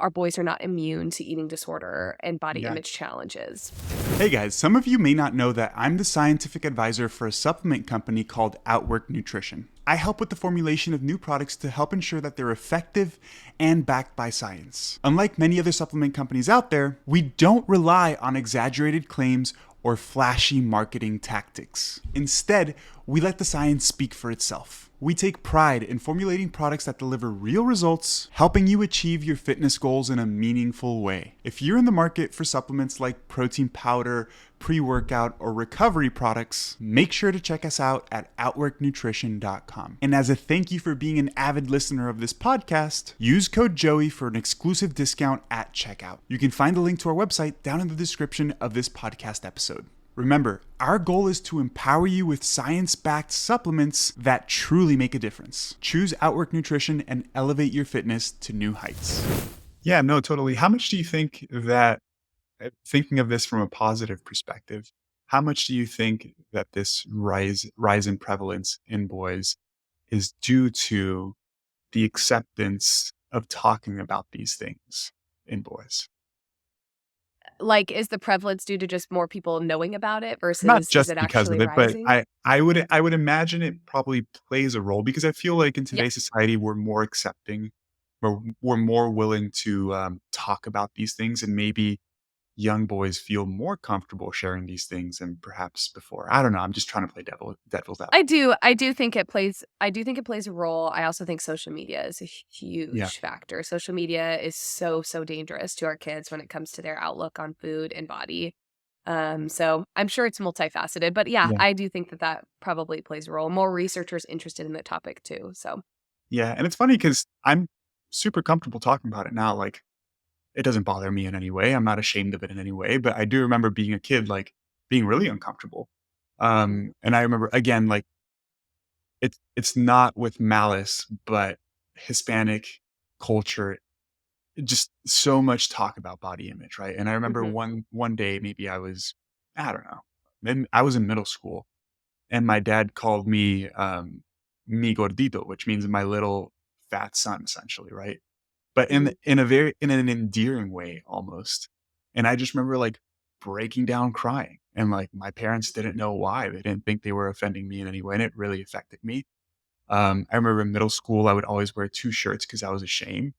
Speaker 2: our boys are not immune to eating disorder and body
Speaker 1: Yeah.
Speaker 2: image challenges.
Speaker 1: Hey guys, some of you may not know that I'm the scientific advisor for a supplement company called Outwork Nutrition. I help with the formulation of new products to help ensure that they're effective and backed by science. Unlike many other supplement companies out there, we don't rely on exaggerated claims or flashy marketing tactics. Instead, we let the science speak for itself. We take pride in formulating products that deliver real results, helping you achieve your fitness goals in a meaningful way. If you're in the market for supplements like protein powder, pre-workout, or recovery products, make sure to check us out at outworknutrition.com. And as a thank you for being an avid listener of this podcast, use code Joey for an exclusive discount at checkout. You can find the link to our website down in the description of this podcast episode. Remember, our goal is to empower you with science-backed supplements that truly make a difference. Choose Outwork Nutrition and elevate your fitness to new heights. Yeah, no, totally. How much do you think that, thinking of this from a positive perspective, how much do you think that this rise in prevalence in boys is due to the acceptance of talking about these things in boys?
Speaker 2: Like, is the prevalence due to just more people knowing about it
Speaker 1: Not
Speaker 2: versus is
Speaker 1: just
Speaker 2: it
Speaker 1: because
Speaker 2: actually
Speaker 1: of it, but
Speaker 2: rising?
Speaker 1: I would imagine it probably plays a role because I feel like in
Speaker 2: Yeah,
Speaker 1: today's society, we're more accepting, we're more willing to talk about these things, and maybe young boys feel more comfortable sharing these things than perhaps before. I don't know. I'm just trying to play devil's
Speaker 2: I
Speaker 1: advocate.
Speaker 2: do. I do think it plays a role. I also think social media is a
Speaker 1: Yeah,
Speaker 2: huge factor. Social media is so dangerous to our kids when it comes to their outlook on food and body. So I'm sure it's multifaceted, but yeah,
Speaker 1: yeah,
Speaker 2: I do think that that probably plays a role. More researchers interested in the topic too. So
Speaker 1: yeah. And it's funny because I'm super comfortable talking about it now. Like, it doesn't bother me in any way. I'm not ashamed of it in any way. But I do remember being a kid, like being really uncomfortable. And I remember again, like it's not with malice, but Hispanic culture, just so much talk about body image, right? And I remember
Speaker 2: mhm.
Speaker 1: one day, maybe I don't know, then I was in middle school, and my dad called me mi gordito, which means my little fat son, essentially, right? But
Speaker 2: Mhm.
Speaker 1: in an endearing way almost. And I just remember like breaking down crying, and like my parents didn't know why. They didn't think they were offending me in any way, and it really affected me. I remember in middle school, I would always wear 2 shirts because I was ashamed,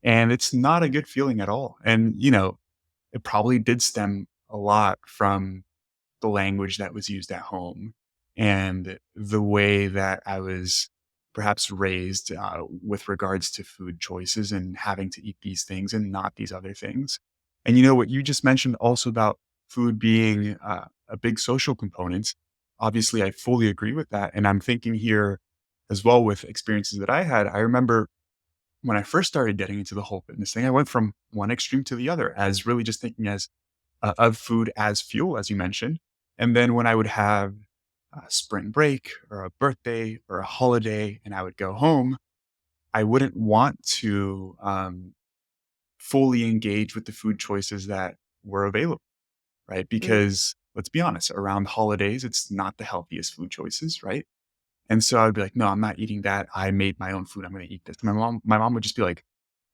Speaker 1: and it's not a good feeling at all. And, it probably did stem a lot from the language that was used at home and the way that I was perhaps raised, with regards to food choices and having to eat these things and not these other things. And, what you just mentioned also about food being, a big social component, obviously, I fully agree with that, and I'm thinking here as well with experiences that I had. I remember when I first started getting into the whole fitness thing, I went from one extreme to the other as really just thinking as of food as fuel, as you mentioned. And then when I would have a spring break or a birthday or a holiday and I would go home, I wouldn't want to fully engage with the food choices that were available, right?
Speaker 2: Mhm.
Speaker 1: Because let's be honest, around holidays, it's not the healthiest food choices, right? And so I would be like, no, I'm not eating that. I made my own food. I'm going to eat this. My mom would just be like,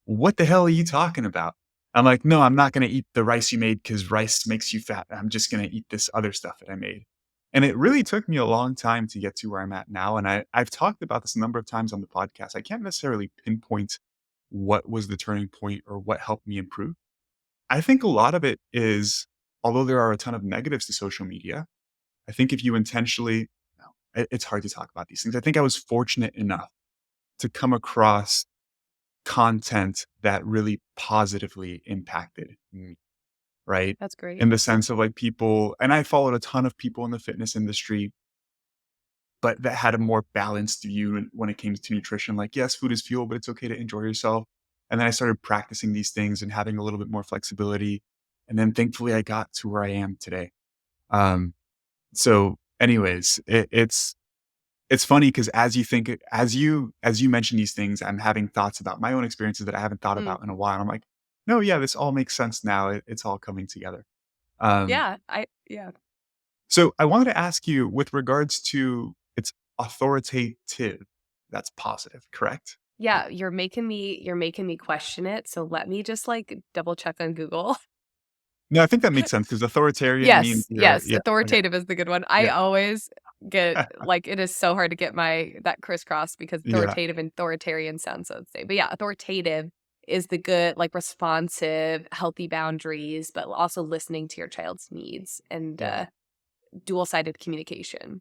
Speaker 1: what the hell are you talking about? I'm like, no, I'm not going to eat the rice you made because rice makes you fat. I'm just going to eat this other stuff that I made. And it really took me a long time to get to where I'm at now. And I've talked about this a number of times on the podcast. I can't necessarily pinpoint what was the turning point or what helped me improve. I think a lot of it is, although there are a ton of negatives to social media, I think if you intentionally, no, it's hard to talk about these things. I think I was fortunate enough to come across content that really positively impacted me, right?
Speaker 2: That's great.
Speaker 1: In the sense of like people, and I followed a ton of people in the fitness industry, but that had a more balanced view when it came to nutrition. Like, yes, food is fuel, but it's okay to enjoy yourself. And then I started practicing these things and having a little bit more flexibility. And then thankfully I got to where I am today. Um, so anyways, it's funny because as you mention these things, I'm having thoughts about my own experiences that I haven't thought
Speaker 2: Mm.
Speaker 1: about in a while. I'm like, no, yeah, this all makes sense now. It's all coming together. Um,
Speaker 2: Yeah.
Speaker 1: so I wanted to ask you with regards to it's authoritative. That's positive, correct?
Speaker 2: Yeah, you're making me question it. So let me just like double check on Google.
Speaker 1: No, I think that makes sense because authoritarian means you're,
Speaker 2: Yes,
Speaker 1: yeah, okay,
Speaker 2: authoritative is the good one. I
Speaker 1: yeah,
Speaker 2: always get like it is so hard to get my that crisscross because
Speaker 1: yeah,
Speaker 2: authoritative and authoritarian sound so the same. But yeah, authoritative is the good, like responsive, healthy boundaries, but also listening to your child's needs and
Speaker 1: Yeah.
Speaker 2: dual-sided communication.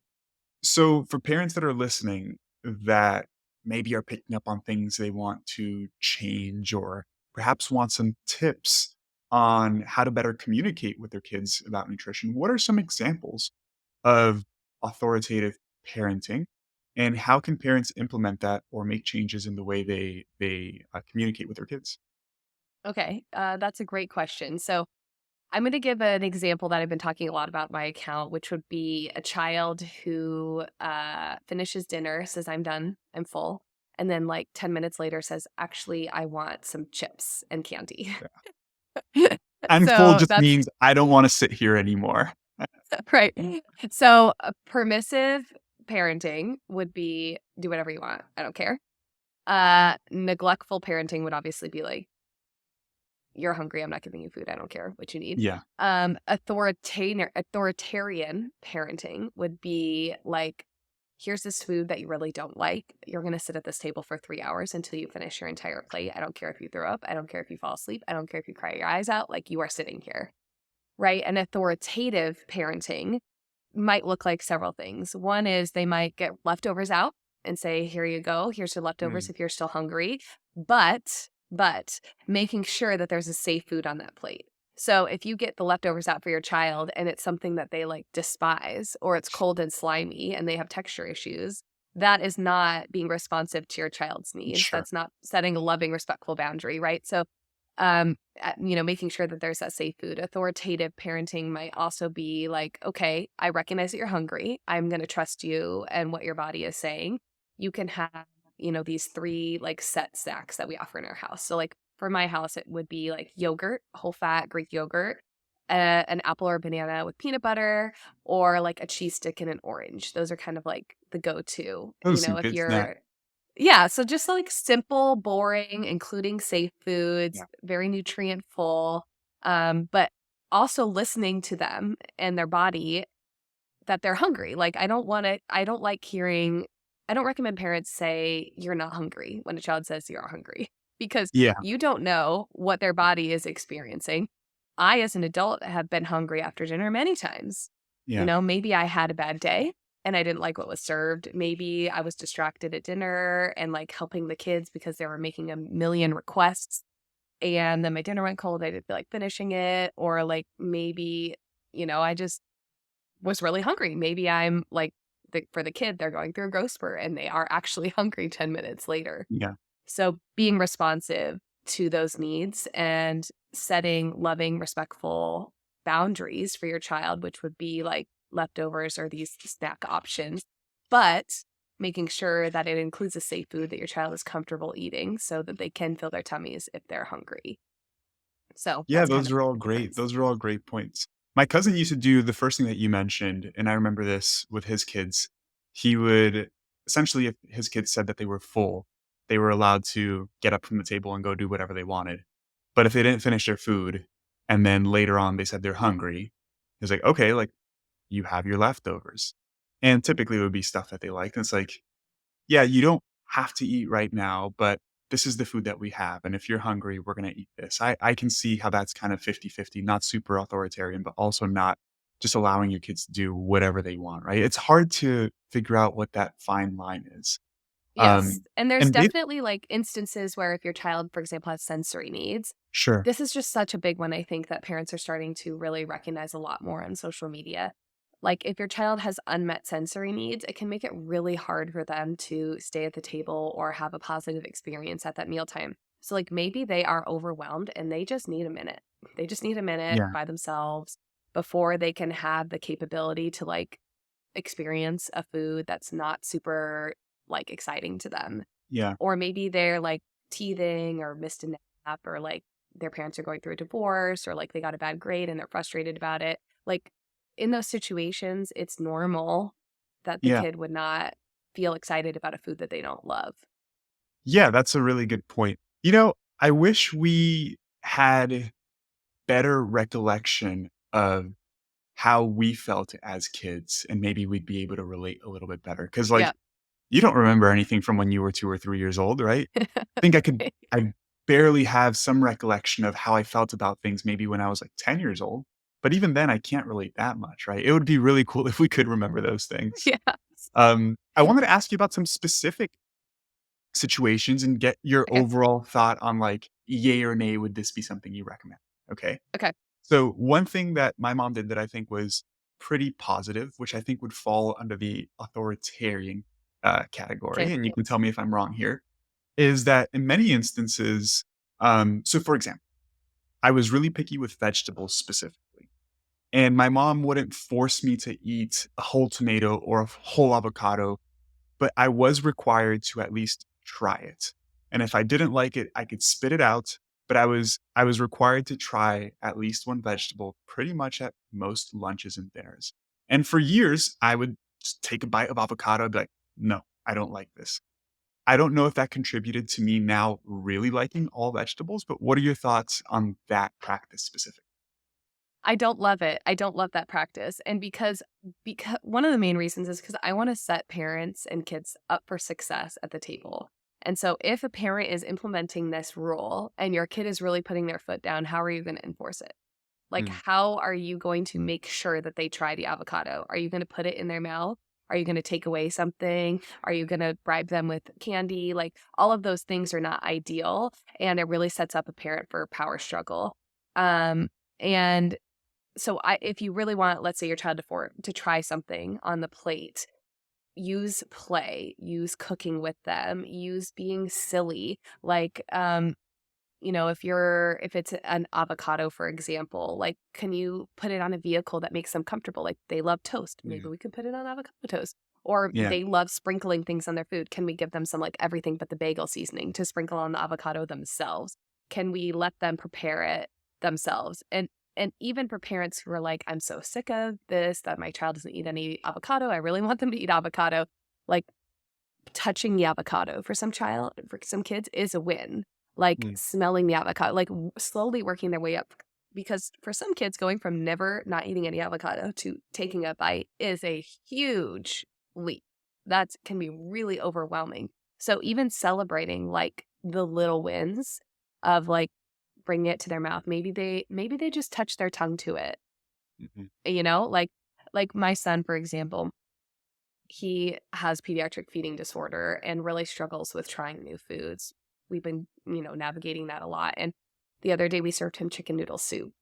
Speaker 1: So for parents that are listening that maybe are picking up on things they want to change or perhaps want some tips on how to better communicate with their kids about nutrition, what are some examples of authoritative parenting and how can parents implement that or make changes in the way they communicate with their kids?
Speaker 2: Okay, that's a great question. So I'm going to give an example that I've been talking a lot about in my account, which would be a child who finishes dinner, says, I'm done, I'm full. And then, like 10 minutes later, says, actually, I want some chips and candy.
Speaker 1: And full
Speaker 2: So
Speaker 1: just
Speaker 2: that's
Speaker 1: means I don't want to sit here anymore.
Speaker 2: right. So permissive parenting would be do whatever you want. I don't care. Neglectful parenting would obviously be like, you're hungry. I'm not giving you food. I don't care what you need.
Speaker 1: Yeah.
Speaker 2: Authoritarian parenting would be like, here's this food that you really don't like. You're going to sit at this table for 3 hours until you finish your entire plate. I don't care if you throw up. I don't care if you fall asleep. I don't care if you cry your eyes out. Like, you are sitting here, right? And authoritative parenting might look like several things. One is they might get leftovers out and say, here you go. Here's your leftovers
Speaker 1: Mm,
Speaker 2: if you're still hungry. But making sure that there's a safe food on that plate. So if you get the leftovers out for your child and it's something that they like despise, or it's cold and slimy and they have texture issues, that is not being responsive to your child's needs.
Speaker 1: sure.
Speaker 2: That's not setting a loving, respectful boundary, right? So making sure that there's that safe food. Authoritative parenting might also be like, okay, I recognize that you're hungry. I'm going to trust you and what your body is saying. You can have, these three like set snacks that we offer in our house. So like for my house, it would be like yogurt, whole fat Greek yogurt, an apple or a banana with peanut butter, or like a cheese stick and an orange. Those are kind of like the go-to,
Speaker 1: Those are some
Speaker 2: if
Speaker 1: good snacks.
Speaker 2: you're yeah, so just like simple, boring, including safe foods,
Speaker 1: Yeah.
Speaker 2: very nutrient full, but also listening to them and their body that they're hungry. Like, I don't like hearing, I don't recommend parents say you're not hungry when a child says you're hungry because
Speaker 1: Yeah.
Speaker 2: you don't know what their body is experiencing. I, as an adult, have been hungry after dinner many times.
Speaker 1: Yeah.
Speaker 2: Maybe I had a bad day and I didn't like what was served. Maybe I was distracted at dinner and like helping the kids because they were making a million requests. And then my dinner went cold. I didn't feel like finishing it. Or like maybe, I just was really hungry. Maybe I'm like, for the kid, they're going through a growth spurt and they are actually hungry 10 minutes later.
Speaker 1: Yeah.
Speaker 2: So being responsive to those needs and setting loving, respectful boundaries for your child, which would be like leftovers or these snack options, but making sure that it includes a safe food that your child is comfortable eating so that they can fill their tummies if they're hungry. So
Speaker 1: Yeah,
Speaker 2: that's kind
Speaker 1: those
Speaker 2: of
Speaker 1: are
Speaker 2: the
Speaker 1: all great.
Speaker 2: difference.
Speaker 1: Those are all great points. My cousin used to do the first thing that you mentioned, and I remember this with his kids. He would essentially, if his kids said that they were full, they were allowed to get up from the table and go do whatever they wanted. But if they didn't finish their food and then later on they said they're hungry, he was like, okay, like you have your leftovers. And typically it would be stuff that they liked. And it's like, yeah, you don't have to eat right now, but this is the food that we have. And if you're hungry, we're going to eat this. I can see how that's kind of 50-50, not super authoritarian, but also not just allowing your kids to do whatever they want, right? It's hard to figure out what that fine line is.
Speaker 2: Yes. And there's
Speaker 1: And they,
Speaker 2: definitely like instances where if your child, for example, has sensory needs,
Speaker 1: sure.
Speaker 2: this is just such a big one, I think, that parents are starting to really recognize a lot more on social media. Like, if your child has unmet sensory needs, it can make it really hard for them to stay at the table or have a positive experience at that mealtime. So, like, maybe they are overwhelmed and they just need a minute. They just need a minute
Speaker 1: Yeah.
Speaker 2: by themselves before they can have the capability to, like, experience a food that's not super, like, exciting to them.
Speaker 1: Yeah.
Speaker 2: Or maybe they're like teething or missed a nap or like their parents are going through a divorce or like they got a bad grade and they're frustrated about it. Like in those situations, it's normal that the
Speaker 1: Yeah.
Speaker 2: kid would not feel excited about a food that they don't love.
Speaker 1: Yeah. That's a really good point. I wish we had better recollection of how we felt as kids, and maybe we'd be able to relate a little bit better. Because, like,
Speaker 2: Yeah.
Speaker 1: you don't remember anything from when you were 2 or 3 years old, right? I think I barely have some recollection of how I felt about things maybe when I was like 10 years old. But even then, I can't relate that much, right? It would be really cool if we could remember those things.
Speaker 2: Yeah.
Speaker 1: I wanted to ask you about some specific situations and get your
Speaker 2: Okay.
Speaker 1: overall thought on like, yay or nay, would this be something you recommend? Okay.
Speaker 2: Okay.
Speaker 1: So, one thing that my mom did that I think was pretty positive, which I think would fall under the authoritarian
Speaker 2: Okay.
Speaker 1: category, and you can tell me if I'm wrong here, is that in many instances, so for example, I was really picky with vegetables specifically. And my mom wouldn't force me to eat a whole tomato or a whole avocado, but I was required to at least try it. And if I didn't like it, I could spit it out, but I was required to try at least one vegetable pretty much at most lunches and dinners. And for years, I would just take a bite of avocado and be like, "No, I don't like this." I don't know if that contributed to me now really liking all vegetables, but what are your thoughts on that practice specifically?
Speaker 2: I don't love it. I don't love that practice. And because one of the main reasons is because I want to set parents and kids up for success at the table. And so if a parent is implementing this rule and your kid is really putting their foot down, how are you going to enforce it? Like,
Speaker 1: Mm,
Speaker 2: how are you going to make sure that they try the avocado? Are you going to put it in their mouth? Are you going to take away something? Are you going to bribe them with candy? Like, all of those things are not ideal. And it really sets up a parent for a power struggle. And so if you really want, let's say your child to try something on the plate, use play, use cooking with them, use being silly. Like, if it's an avocado, for example, like, can you put it on a vehicle that makes them comfortable? Like, they love toast. Maybe
Speaker 1: yeah.
Speaker 2: we could put it on avocado toast. Or
Speaker 1: Yeah.
Speaker 2: they love sprinkling things on their food. Can we give them some like everything but the bagel seasoning to sprinkle on the avocado themselves? Can we let them prepare it themselves? And even for parents who are like, I'm so sick of this, that my child doesn't eat any avocado. I really want them to eat avocado. Like, touching the avocado for some kids is a win. Like,
Speaker 1: Mm,
Speaker 2: smelling the avocado, like slowly working their way up. Because for some kids, going from never not eating any avocado to taking a bite is a huge leap. That can be really overwhelming. So even celebrating like the little wins of like bringing it to their mouth, maybe they just touch their tongue to it,
Speaker 1: mhm,
Speaker 2: like my son, for example. He has pediatric feeding disorder and really struggles with trying new foods. We've been, navigating that a lot. And the other day we served him chicken noodle soup.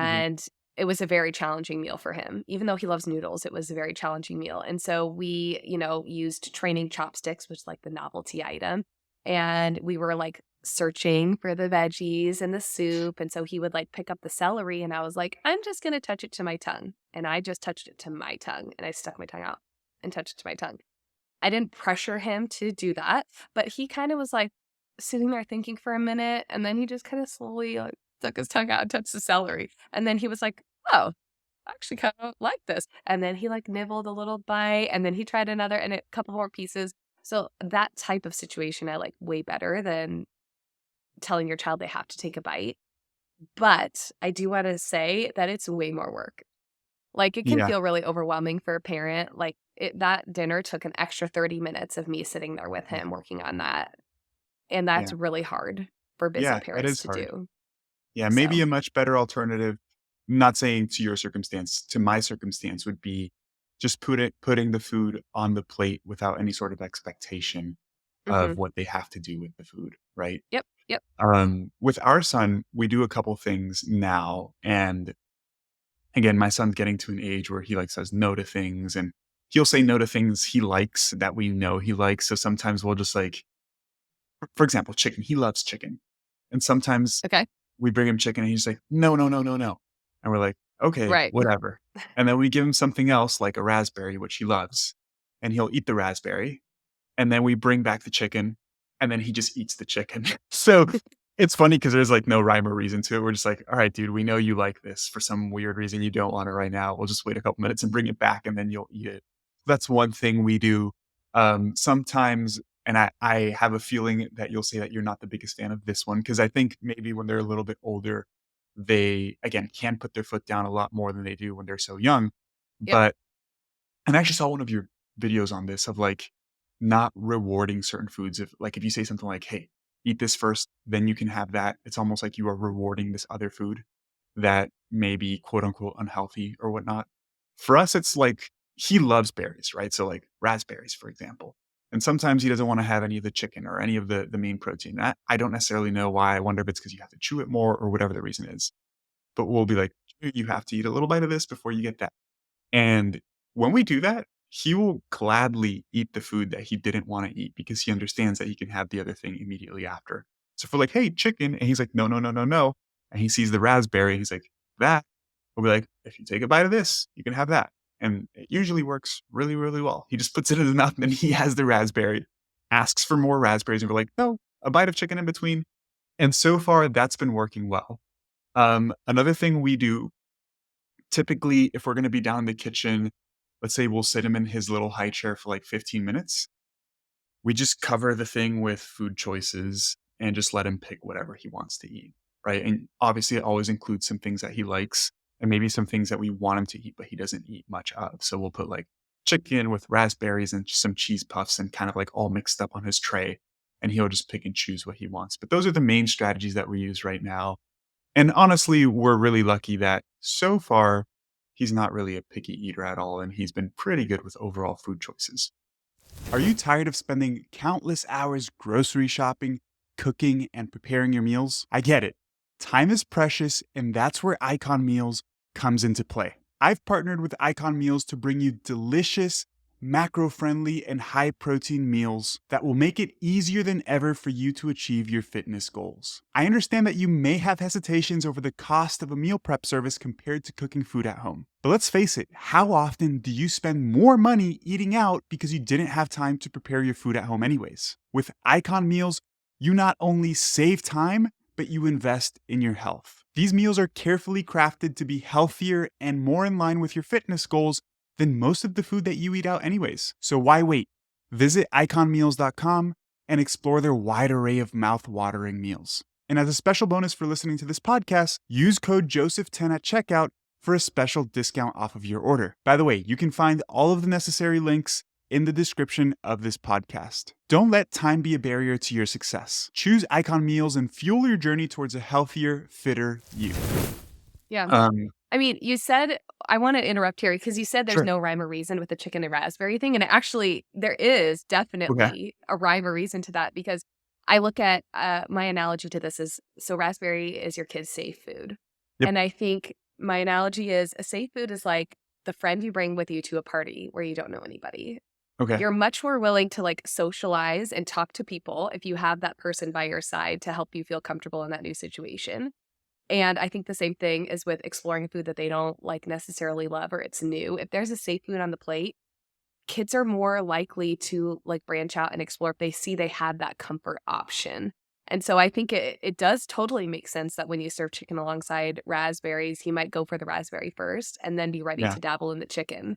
Speaker 1: mhm,
Speaker 2: And it was a very challenging meal for him. Even though he loves noodles, it was a very challenging meal. And so we, used training chopsticks, which is like the novelty item. And we were like searching for the veggies and the soup. And so he would like pick up the celery. And I was like, I'm just going to touch it to my tongue. And I just touched it to my tongue. And I stuck my tongue out and touched it to my tongue. I didn't pressure him to do that, but he kind of was like sitting there thinking for a minute, and then he just kind of slowly like stuck his tongue out and touched the celery. And then he was like, "Oh, I actually kind of like this." And then he like nibbled a little bite, and then he tried another and a couple more pieces. So that type of situation I like way better than telling your child they have to take a bite. But I do want to say that it's way more work. Like, it can
Speaker 1: yeah,
Speaker 2: feel really overwhelming for a parent. Like, that dinner took an extra 30 minutes of me sitting there with
Speaker 1: yeah,
Speaker 2: him working on that, and that's
Speaker 1: yeah,
Speaker 2: really hard for busy
Speaker 1: yeah, that
Speaker 2: parents
Speaker 1: is
Speaker 2: to
Speaker 1: hard.
Speaker 2: do.
Speaker 1: Yeah, maybe
Speaker 2: So
Speaker 1: a much better alternative, not saying to your circumstance, to my circumstance would be just putting the food on the plate without any sort of expectation
Speaker 2: mhm.
Speaker 1: of what they have to do with the food, right?
Speaker 2: Yep, yep.
Speaker 1: With our son, we do a couple things now, and again, my son's getting to an age where he like says no to things, and he'll say no to things he likes that we know he likes. So sometimes we'll just like, for example, chicken. He loves chicken, and sometimes
Speaker 2: Okay.
Speaker 1: we bring him chicken, and he's like, no, no, no, no, no, and we're like, okay,
Speaker 2: Right.
Speaker 1: whatever. And then we give him something else like a raspberry, which he loves, and he'll eat the raspberry, and then we bring back the chicken, and then he just eats the chicken. So it's funny because there's like no rhyme or reason to it. We're just like, all right, dude, we know you like this for some weird reason. You don't want it right now. We'll just wait a couple minutes and bring it back, and then you'll eat it. That's one thing we do. Sometimes, and I have a feeling that you'll say that you're not the biggest fan of this one because I think maybe when they're a little bit older, they again can put their foot down a lot more than they do when they're so young.
Speaker 2: Yep.
Speaker 1: But and I actually saw one of your videos on this of like not rewarding certain foods. If like if you say something like, "Hey, eat this first, then you can have that. It's almost like you are rewarding this other food that may be quote unquote unhealthy or whatnot. For us, it's like he loves berries, right? So like raspberries, for example. And sometimes he doesn't want to have any of the chicken or any of the main protein. I don't necessarily know why. I wonder if it's because you have to chew it more or whatever the reason is. But we'll be like, you have to eat a little bite of this before you get that. And when we do that, he will gladly eat the food that he didn't want to eat because he understands that he can have the other thing immediately after. So if we're like, hey, chicken, and he's like, no, no, no, no, no. And he sees the raspberry, he's like, that. We'll be like, if you take a bite of this, you can have that. And it usually works really, really well. He just puts it in his mouth and then he has the raspberry, asks for more raspberries, and we're like, no, a bite of chicken in between. And so far, that's been working well. Another thing we do typically, if we're going to be down in the kitchen, let's say we'll sit him in his little high chair for like 15 minutes. We just cover the thing with food choices and just let him pick whatever he wants to eat. Right. And obviously, it always includes some things that he likes and maybe some things that we want him to eat, but he doesn't eat much of. So we'll put like chicken with raspberries and some cheese puffs and kind of like all mixed up on his tray. And he'll just pick and choose what he wants. But those are the main strategies that we use right now. And honestly, we're really lucky that so far, he's not really a picky eater at all, and he's been pretty good with overall food choices. Are you tired of spending countless hours grocery shopping, cooking, and preparing your meals? I get it. Time is precious, and that's where Icon Meals comes into play. I've partnered with Icon Meals to bring you delicious, macro friendly, and high protein meals that will make it easier than ever for you to achieve your fitness goals. I understand that you may have hesitations over the cost of a meal prep service compared to cooking food at home. But let's face it, how often do you spend more money eating out because you didn't have time to prepare your food at home anyways? With Icon Meals, you not only save time, but you invest in your health. These meals are carefully crafted to be healthier and more in line with your fitness goals than most of the food that you eat out anyways. So why wait? Visit iconmeals.com and explore their wide array of mouth-watering meals. And as a special bonus for listening to this podcast, use code Joseph10 at checkout for a special discount off of your order. By the way, you can find all of the necessary links in the description of this podcast. Don't let time be a barrier to your success. Choose Icon Meals and fuel your journey towards a healthier, fitter you.
Speaker 2: Yeah.
Speaker 1: Um,
Speaker 2: I mean, you said, I want to interrupt here because you said there's
Speaker 1: sure.
Speaker 2: no rhyme or reason with the chicken and raspberry thing. And actually, there is
Speaker 1: Okay.
Speaker 2: definitely a rhyme or reason to that because I look at my analogy to this is so raspberry is your kid's safe food.
Speaker 1: Yep.
Speaker 2: And I think my analogy is a safe food is like the friend you bring with you to a party where you don't know anybody.
Speaker 1: Okay.
Speaker 2: You're much more willing to like socialize and talk to people if you have that person by your side to help you feel comfortable in that new situation. And I think the same thing is with exploring food that they don't like necessarily love or it's new. If there's a safe food on the plate, kids are more likely to like branch out and explore if they see they have that comfort option. And so I think it does totally make sense that when you serve chicken alongside raspberries, he might go for the raspberry first and then be ready
Speaker 1: Yeah.
Speaker 2: to dabble in the chicken.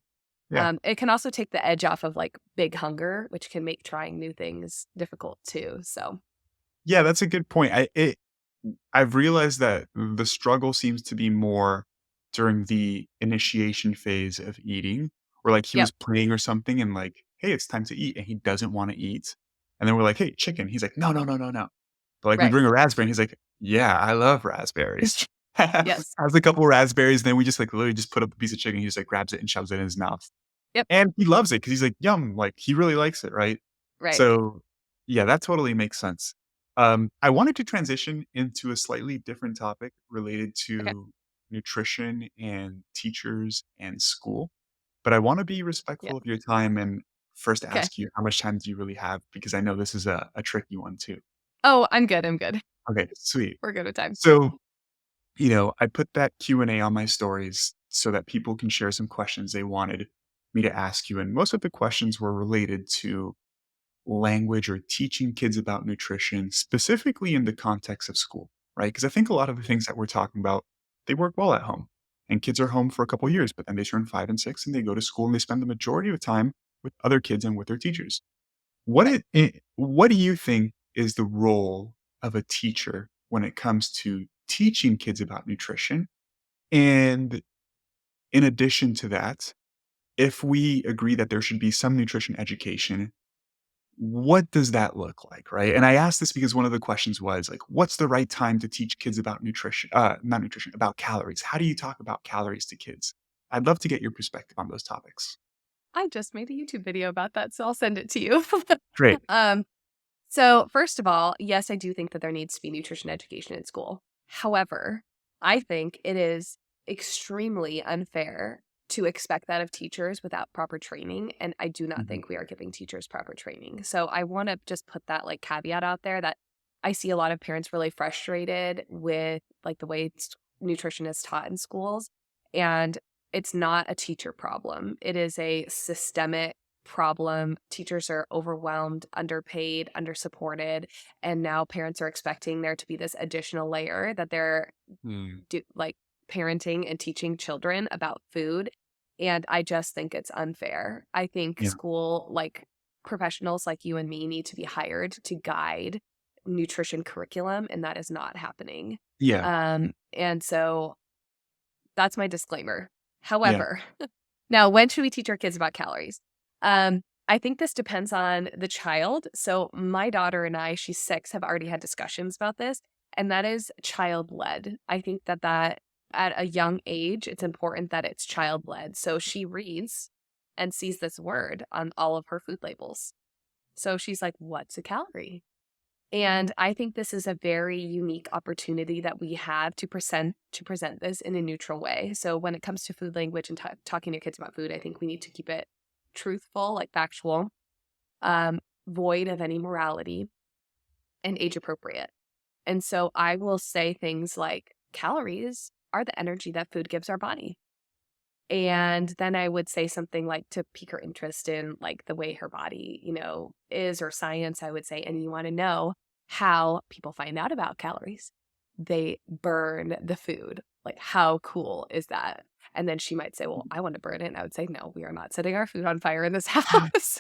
Speaker 1: Yeah.
Speaker 2: It can also take the edge off of like big hunger, which can make trying new things difficult too. So
Speaker 1: Yeah, that's a good point. I've realized that the struggle seems to be more during the initiation phase of eating, where like he
Speaker 2: yep,
Speaker 1: was playing or something and like, hey, it's time to eat, and he doesn't want to eat. And then we're like, hey, chicken. He's like, no, no, no, no, no. But like we
Speaker 2: right.
Speaker 1: bring a raspberry and he's like, yeah, I love raspberries.
Speaker 2: Yes.
Speaker 1: Has a couple raspberries, and then we just like literally just put up a piece of chicken, he just like grabs it and shoves it in his mouth.
Speaker 2: Yep.
Speaker 1: And he loves it because he's like, yum, like he really likes it, right?
Speaker 2: Right.
Speaker 1: So yeah, that totally makes sense. I wanted to transition into a slightly different topic related
Speaker 2: Okay.
Speaker 1: to nutrition and teachers and school. But I want to be
Speaker 2: Yeah.
Speaker 1: respectful of your time and first
Speaker 2: Okay.
Speaker 1: ask you how much time do you really have? Because I know this is a tricky one too.
Speaker 2: Oh, I'm good. I'm good.
Speaker 1: Okay, sweet.
Speaker 2: We're good with time.
Speaker 1: So, I put that Q&A on my stories so that people can share some questions they wanted me to ask you. And most of the questions were related to language or teaching kids about nutrition, specifically in the context of school, right? Because I think a lot of the things that we're talking about, they work well at home. And kids are home for a couple years, but then they turn 5 and 6 and they go to school and they spend the majority of the time with other kids and with their teachers.
Speaker 2: Right.
Speaker 1: What do you think is the role of a teacher when it comes to teaching kids about nutrition? And in addition to that, if we agree that there should be some nutrition education, what does that look like, right? And I asked this because one of the questions was like, what's the right time to teach kids about nutrition, not nutrition, about calories? How do you talk about calories to kids? I'd love to get your perspective on those topics.
Speaker 2: I just made a YouTube video about that, so I'll send it to you.
Speaker 1: Great.
Speaker 2: um, so first of all, yes, I do think that there needs to be nutrition education in school. However, I think it is extremely unfair to expect that of teachers without proper training. And I do not
Speaker 1: Mhm.
Speaker 2: think we are giving teachers proper training. So I want to just put that like caveat out there that I see a lot of parents really frustrated with like the way nutrition is taught in schools. And it's not a teacher problem. It is a systemic problem. Teachers are overwhelmed, underpaid, undersupported, and now parents are expecting there to be this additional layer that they're
Speaker 1: Mm.
Speaker 2: like parenting and teaching children about food. And I just think it's unfair. I think
Speaker 1: Yeah.
Speaker 2: school, like professionals like you and me, need to be hired to guide nutrition curriculum, and that is not happening.
Speaker 1: Yeah.
Speaker 2: And so that's my disclaimer.
Speaker 1: Yeah.
Speaker 2: However, now when should we teach our kids about calories? I think this depends on the child. So my daughter and I, she's 6, have already had discussions about this, and that is child led. I think that at a young age, it's important that it's child led. So she reads and sees this word on all of her food labels. So she's like, "What's a calorie?" And I think this is a very unique opportunity that we have to present this in a neutral way. So when it comes to food language and talking to kids about food, I think we need to keep it truthful, like factual, void of any morality, and age appropriate. And so I will say things like calories are the energy that food gives our body. And then I would say something like to pique her interest in like the way her body, is, or science, I would say, and you want to know how people find out about calories. They burn the food. Like, how cool is that? And then she might say, "Well, I want to burn it." And I would say, "No, we are not setting our food on fire in this house."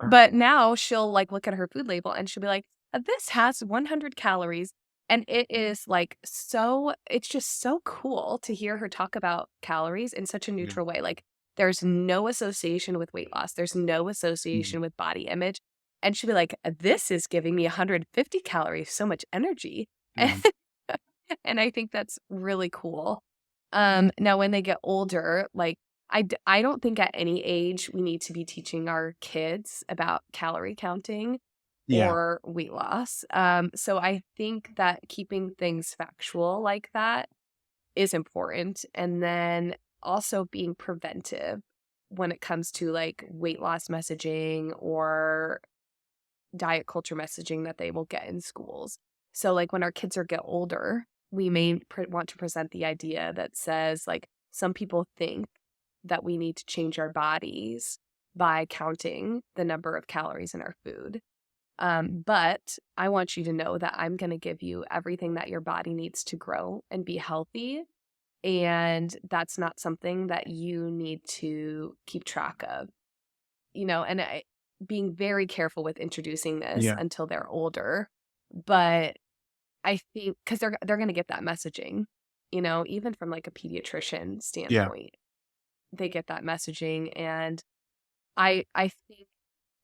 Speaker 2: But now she'll like look at her food label and she'll be like, "This has 100 calories." And it is like it's just so cool to hear her talk about calories in such a
Speaker 1: Yeah.
Speaker 2: neutral way. Like, there's no association with weight loss, there's no
Speaker 1: Mhm.
Speaker 2: association with body image. And she'll be like, "This is giving me 150 calories, so much energy."
Speaker 1: Yeah.
Speaker 2: And I think that's really cool. Now when they get older, like I don't think at any age we need to be teaching our kids about calorie counting
Speaker 1: Yeah.
Speaker 2: or weight loss. So I think that keeping things factual like that is important. And then also being preventive when it comes to like weight loss messaging or diet culture messaging that they will get in schools. So, like, when our kids get older, we may want to present the idea that says, like, some people think that we need to change our bodies by counting the number of calories in our food. But I want you to know that I'm going to give you everything that your body needs to grow and be healthy. And that's not something that you need to keep track of, and being very careful with introducing this
Speaker 1: Yeah.
Speaker 2: until they're older. But I think because they're going to get that messaging, even from like a pediatrician
Speaker 1: Yeah.
Speaker 2: standpoint, they get that messaging. And I think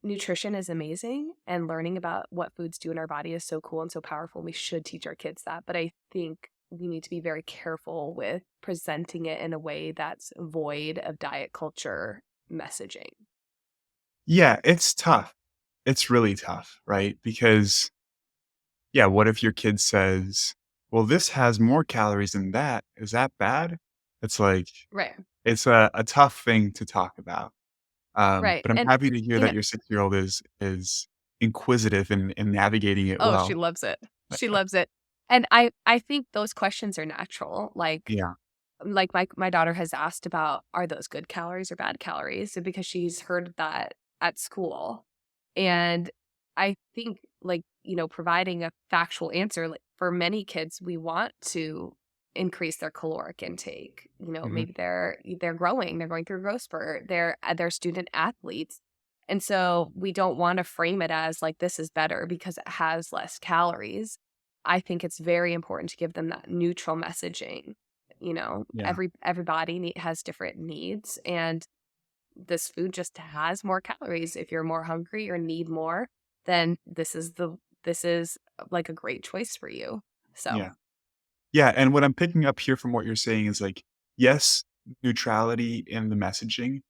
Speaker 2: nutrition is amazing, and learning about what foods do in our body is so cool and so powerful. We should teach our kids that. But I think we need to be very careful with presenting it in a way that's void of diet culture messaging.
Speaker 1: Yeah, it's tough. It's really tough, right? Because, yeah, what if your kid says, "Well, this has more calories than that. Is that bad?" It's like,
Speaker 2: Right.
Speaker 1: it's a tough thing to talk about.
Speaker 2: Right.
Speaker 1: But I'm
Speaker 2: And
Speaker 1: happy to hear
Speaker 2: you know,
Speaker 1: that your 6-year-old is inquisitive and navigating it
Speaker 2: oh, she
Speaker 1: well.
Speaker 2: loves it. She loves it. And I think those questions are natural.
Speaker 1: Yeah.
Speaker 2: Like my daughter has asked about, are those good calories or bad calories? And because she's heard that at school. And I think providing a factual answer, like for many kids, we want to increase their caloric intake.
Speaker 1: Mhm.
Speaker 2: Maybe they're growing, they're going through growth spurt, they're student athletes. And so we don't want to frame it as like this is better because it has less calories. I think it's very important to give them that neutral messaging.
Speaker 1: Yeah.
Speaker 2: Everybody has different needs, and this food just has more calories. If you're more hungry or need more, then this is like a great choice for you. So,
Speaker 1: Yeah. Yeah, and what I'm picking up here from what you're saying is like, yes, neutrality in the messaging,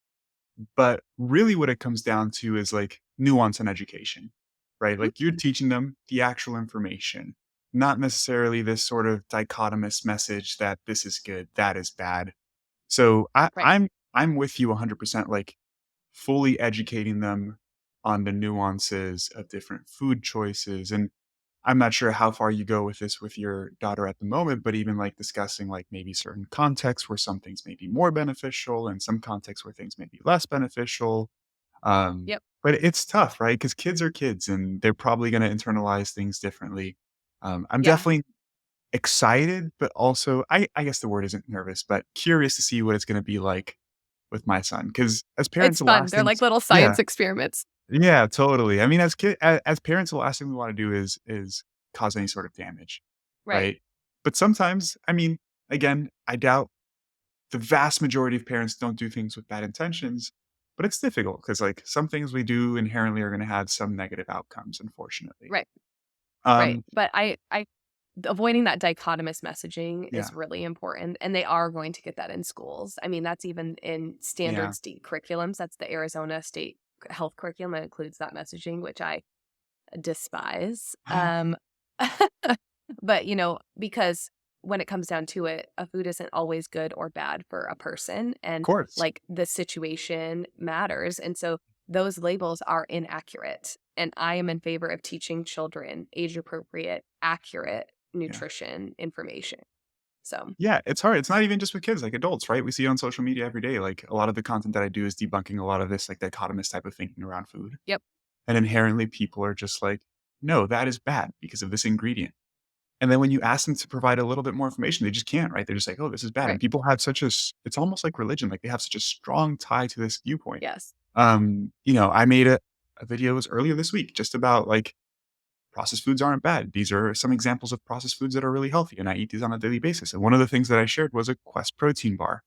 Speaker 1: but really what it comes down to is like nuance and education, right?
Speaker 2: mhm,
Speaker 1: Like you're teaching them the actual information, not necessarily this sort of dichotomous message that this is good, that is bad. So
Speaker 2: right.
Speaker 1: I'm with you 100%, like fully educating them on the nuances of different food choices. And I'm not sure how far you go with this with your daughter at the moment, but even like discussing like maybe certain contexts where some things may be more beneficial and some contexts where things may be less beneficial.
Speaker 2: Yep.
Speaker 1: But it's tough, right? Because kids are kids and they're probably going to internalize things differently. I'm
Speaker 2: Yeah.
Speaker 1: definitely excited, but also I guess the word isn't nervous, but curious to see what it's going to be like with my son. Because as parents,
Speaker 2: It's
Speaker 1: the
Speaker 2: fun.
Speaker 1: last
Speaker 2: They're like
Speaker 1: things,
Speaker 2: little
Speaker 1: yeah,
Speaker 2: science experiments.
Speaker 1: yeah, totally. I mean, as parents, the last thing we wanna do is cause any sort of damage,
Speaker 2: Right.
Speaker 1: right? But sometimes, I mean, again, I doubt the vast majority of parents don't do things with bad intentions, but it's difficult because, like, some things we do inherently are gonna have some negative outcomes, unfortunately.
Speaker 2: Right. Right.
Speaker 1: Um,
Speaker 2: But I avoiding that dichotomous messaging
Speaker 1: yeah,
Speaker 2: is really important, and they are going to get that in schools. I mean, that's even in
Speaker 1: yeah.
Speaker 2: standard state curriculums. That's the Arizona State Health Curriculum that includes that messaging, which I despise. But, because when it comes down to it, a food isn't always good or bad for a person,
Speaker 1: Of
Speaker 2: and,
Speaker 1: course.
Speaker 2: like, the situation matters, and so those labels are inaccurate, and I am in favor of teaching children age-appropriate, accurate
Speaker 1: Yeah.
Speaker 2: nutrition information. So,
Speaker 1: Yeah, it's hard. It's not even just with kids, like adults, right? We see on social media every day, like, a lot of the content that I do is debunking a lot of this, like, dichotomous type of thinking around food.
Speaker 2: yep,
Speaker 1: And inherently, people are just like, "No, that is bad because of this ingredient." And then when you ask them to provide a little bit more information, they just can't, right? They're just like, "Oh, this is bad." And
Speaker 2: right,
Speaker 1: people have such a it's almost like religion, like, they have such a strong tie to this viewpoint.
Speaker 2: yes,
Speaker 1: I made a video it was earlier this week just about, like, processed foods aren't bad. These are some examples of processed foods that are really healthy, and I eat these on a daily basis. And one of the things that I shared was a Quest protein bar,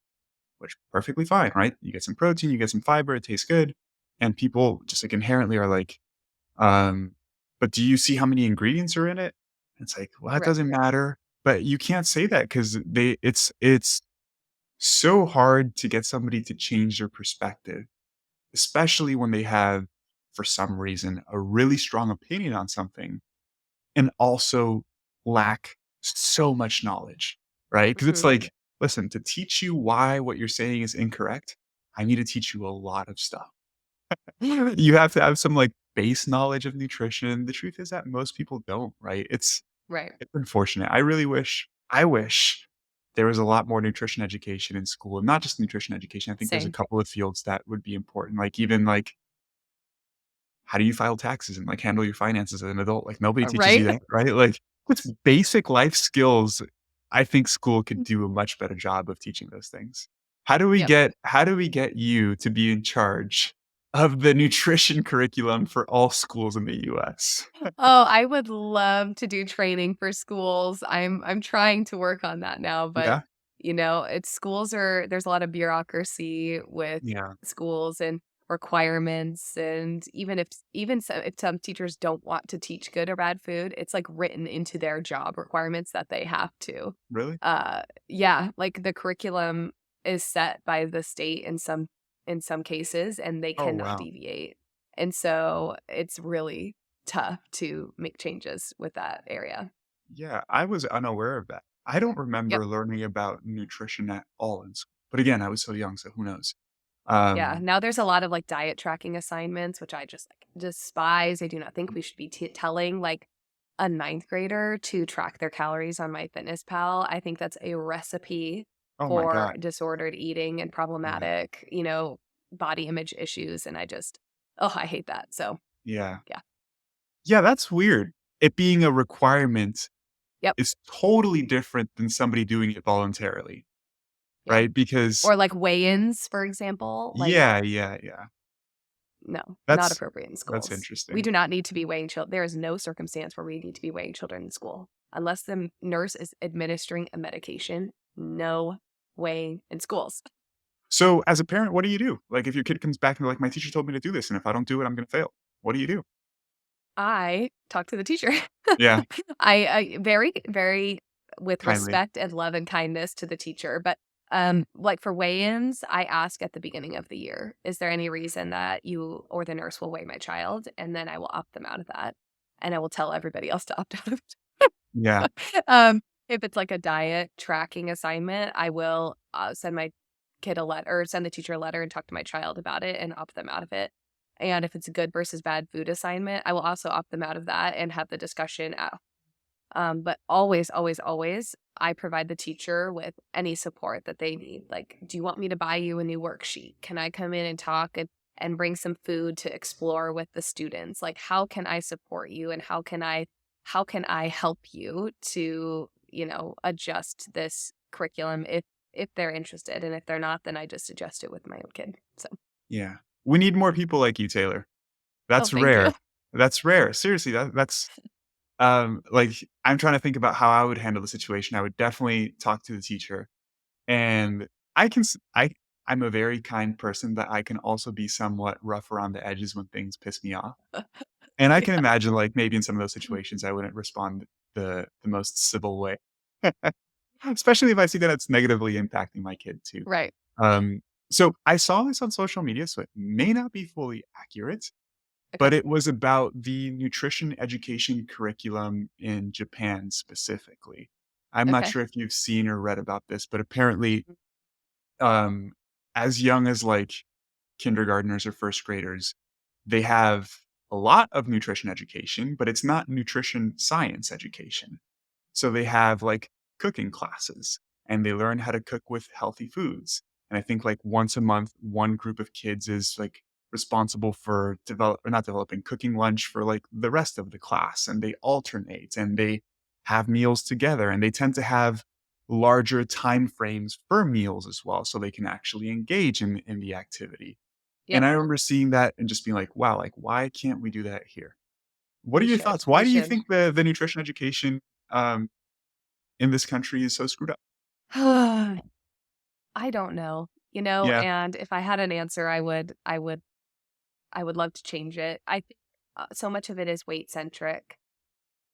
Speaker 1: which perfectly fine, right? You get some protein, you get some fiber, it tastes good. And people just, like, inherently are like, um, but do you see how many ingredients are in it? It's like, well, that
Speaker 2: right,
Speaker 1: doesn't matter. But you can't say that because it's so hard to get somebody to change their perspective, especially when they have, for some reason, a really strong opinion on something and also lack so much knowledge, right? Because it's
Speaker 2: mhm,
Speaker 1: like, listen, to teach you why what you're saying is incorrect, I need to teach you a lot of stuff. You have to have some, like, base knowledge of nutrition. The truth is that most people don't, right?
Speaker 2: right,
Speaker 1: It's unfortunate. I wish there was a lot more nutrition education in school, and not just nutrition education. I think there's a
Speaker 2: same,
Speaker 1: couple of fields that would be important, like, even, like, how do you file taxes and, like, handle your finances as an adult? Like, nobody teaches you
Speaker 2: right?
Speaker 1: that, right? Like, it's basic life skills. I think school could do a much better job of teaching those things.
Speaker 2: Yep.
Speaker 1: How do we get you to be in charge of the nutrition curriculum for all schools in the US?
Speaker 2: Oh, I would love to do training for schools. I'm trying to work on that now, but
Speaker 1: Yeah?
Speaker 2: it's schools are there's a lot of bureaucracy with
Speaker 1: Yeah.
Speaker 2: schools and requirements, and if some teachers don't want to teach good or bad food, it's like written into their job requirements that they have to.
Speaker 1: Really?
Speaker 2: Yeah, like the curriculum is set by the state in some cases, and they
Speaker 1: Oh,
Speaker 2: cannot
Speaker 1: wow.
Speaker 2: deviate. And so it's really tough to make changes with that area.
Speaker 1: Yeah, I was unaware of that. I don't
Speaker 2: Yep.
Speaker 1: remember learning about nutrition at all in school. But again, I was so young, so who knows?
Speaker 2: Yeah.
Speaker 1: Um,
Speaker 2: Now there's a lot of like diet tracking assignments, which I just like despise. I do not think we should be telling like a ninth grader to track their calories on MyFitnessPal. I think that's a recipe
Speaker 1: oh my
Speaker 2: for
Speaker 1: god.
Speaker 2: disordered eating and
Speaker 1: Yeah.
Speaker 2: problematic, body image issues. And I hate that. So
Speaker 1: Yeah.
Speaker 2: yeah.
Speaker 1: Yeah, that's weird. It being a requirement
Speaker 2: Yep.
Speaker 1: is totally different than somebody doing it voluntarily,
Speaker 2: Yeah.
Speaker 1: right? Because
Speaker 2: Or like weigh-ins, for example. Like,
Speaker 1: yeah, yeah, yeah.
Speaker 2: no, not
Speaker 1: That's
Speaker 2: appropriate in
Speaker 1: that's
Speaker 2: schools. We
Speaker 1: interesting.
Speaker 2: do not need to be weighing children. There is no circumstance where we need to be weighing children in school. Unless the nurse is administering a medication, no weighing in schools.
Speaker 1: So as a parent, what do you do? Like if your kid comes back and they're like, my teacher told me to do this, and if I don't do it, I'm going to fail. What do you do?
Speaker 2: I talk to the teacher.
Speaker 1: Yeah,
Speaker 2: I very, very with
Speaker 1: kindly.
Speaker 2: respect and love and kindness to the teacher, but, like, for weigh-ins, I ask at the beginning of the year, "Is there any reason that you or the nurse will weigh my child?" And then I will opt them out of that, and I will tell everybody else to opt out of it.
Speaker 1: Yeah,
Speaker 2: If it's like a diet tracking assignment, I will, send my kid a letter or send the teacher a letter and talk to my child about it and opt them out of it. And if it's a good versus bad food assignment, I will also opt them out of that and have the discussion at but always, always, always, I provide the teacher with any support that they need. Like, do you want me to buy you a new worksheet? Can I come in and talk and bring some food to explore with the students? Like, how can I support you and how can I help you to, adjust this curriculum if they're interested. And if they're not, then I just adjust it with my own kid. So,
Speaker 1: yeah. We need more people like you, Taylor.
Speaker 2: oh,
Speaker 1: That's
Speaker 2: thank you.
Speaker 1: rare. That's rare. Seriously, that's like I'm trying to think about how I would handle the situation. I would definitely talk to the teacher, and I can s- I'm a very kind person, but I can also be somewhat rough around the edges when things piss me off. And I can
Speaker 2: Yeah.
Speaker 1: imagine like maybe in some of those situations I wouldn't respond the most civil way. Especially if I see that it's negatively impacting my kid too.
Speaker 2: Right.
Speaker 1: Um, so I saw this on social media, so it may not be fully accurate,
Speaker 2: Okay.
Speaker 1: but it was about the nutrition education curriculum in Japan specifically. I'm not
Speaker 2: Okay.
Speaker 1: sure if you've seen or read about this, but apparently, um, as young as like kindergartners or first graders, they have a lot of nutrition education, but it's not nutrition science education. So they have like cooking classes and they learn how to cook with healthy foods. And I think like once a month, one group of kids is like responsible for develop or not developing cooking lunch for like the rest of the class. And they alternate and they have meals together and they tend to have larger time frames for meals as well. So they can actually engage in the activity. And
Speaker 2: Yep.
Speaker 1: I remember seeing that and just being like, wow, like why can't we do that here? What are
Speaker 2: We
Speaker 1: your
Speaker 2: should.
Speaker 1: thoughts? Why
Speaker 2: We
Speaker 1: do you
Speaker 2: should.
Speaker 1: think the nutrition education um, in this country is so screwed up.
Speaker 2: I don't know,
Speaker 1: Yeah,
Speaker 2: and if I had an answer, I would love to change it. I think so much of it is weight centric,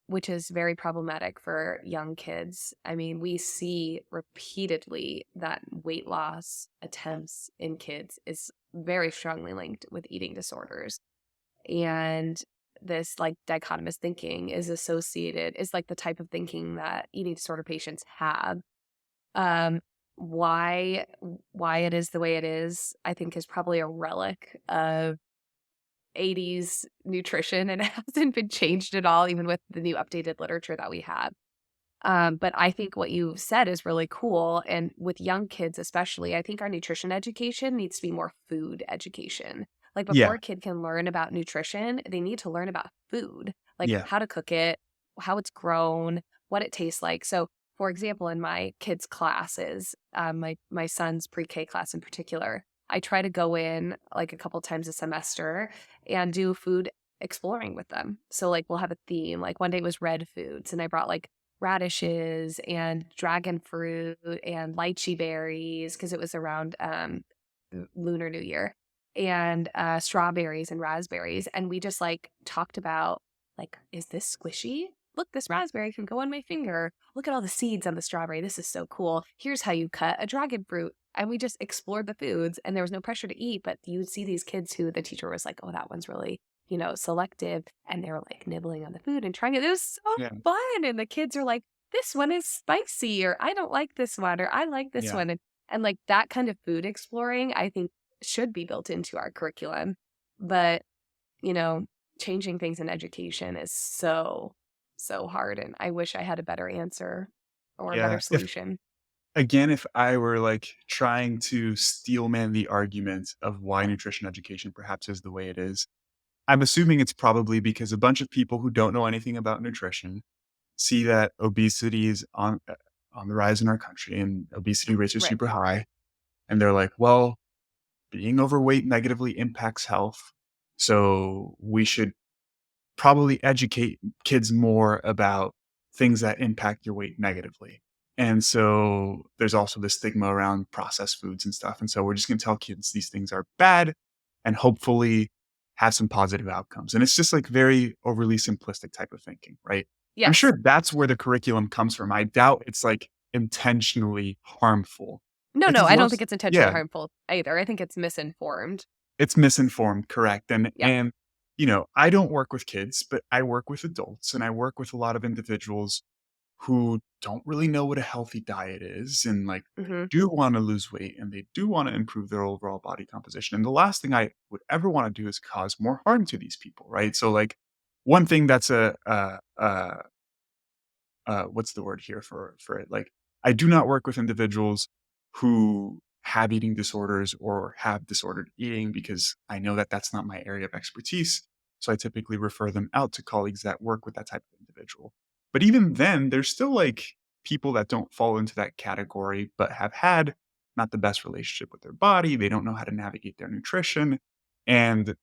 Speaker 2: which is very problematic for young kids. I mean, we see repeatedly that weight loss attempts in kids is very strongly linked with eating disorders. And this like dichotomous thinking is like the type of thinking that eating disorder patients have. Um, why why it is the way it is, I think is probably a relic of 80s nutrition and it hasn't been changed at all, even with the new updated literature that we have. But I think what you said is really cool. And with young kids, especially, I think our nutrition education needs to be more food education. Like before
Speaker 1: yeah,
Speaker 2: a kid can learn about nutrition, they need to learn about food, like
Speaker 1: yeah,
Speaker 2: how to cook it, how it's grown, what it tastes like. So, for example, in my kids' classes, my son's pre-K class in particular, I try to go in like a couple times a semester and do food exploring with them. So like we'll have a theme. Like one day it was red foods, and I brought like radishes and dragon fruit and lychee berries because it was around Lunar New Year and strawberries and raspberries. And we just like talked about like, is this squishy? Look, this raspberry can go on my finger. Look at all the seeds on the strawberry. This is so cool. Here's how you cut a dragon fruit. And we just explored the foods and there was no pressure to eat, but you would see these kids who the teacher was like, oh, that one's really, selective. And they were like nibbling on the food and trying it. It was so
Speaker 1: yeah,
Speaker 2: fun. And the kids are like, this one is spicy, or I don't like this one, or I like this
Speaker 1: yeah,
Speaker 2: one. And like that kind of food exploring, I think should be built into our curriculum. But, you know, changing things in education is so, so hard. And I wish I had a better answer or a better
Speaker 1: yeah. If
Speaker 2: solution.
Speaker 1: again, if I were like trying to steelman the argument of why nutrition education perhaps is the way it is, I'm assuming it's probably because a bunch of people who don't know anything about nutrition see that obesity is on the rise in our country and obesity rates are
Speaker 2: Right.
Speaker 1: super high, and they're like, well, being overweight negatively impacts health, so we should probably educate kids more about things that impact your weight negatively. And so there's also this stigma around processed foods and stuff. And so we're just going to tell kids these things are bad and hopefully have some positive outcomes. And it's just like very overly simplistic type of thinking, right? I'm
Speaker 2: Yes.
Speaker 1: sure that's where the curriculum comes from. I doubt it's like intentionally harmful.
Speaker 2: No,
Speaker 1: It's
Speaker 2: no,
Speaker 1: just
Speaker 2: I don't think
Speaker 1: loves,
Speaker 2: it's intentionally
Speaker 1: yeah,
Speaker 2: harmful either. I think it's misinformed.
Speaker 1: it's misinformed, correct. And
Speaker 2: Yeah.
Speaker 1: and I don't work with kids, but I work with adults and I work with a lot of individuals who don't really know what a healthy diet is and like they
Speaker 2: Mhm.
Speaker 1: do want to lose weight and they do want to improve their overall body composition. And the last thing I would ever want to do is cause more harm to these people, right? So like one thing that's what's the word here for it? Like, I do not work with individuals who have eating disorders or have disordered eating because I know that that's not my area of expertise. So I typically refer them out to colleagues that work with that type of individual. But even then, there's still like people that don't fall into that category, but have had not the best relationship with their body. They don't know how to navigate their nutrition. And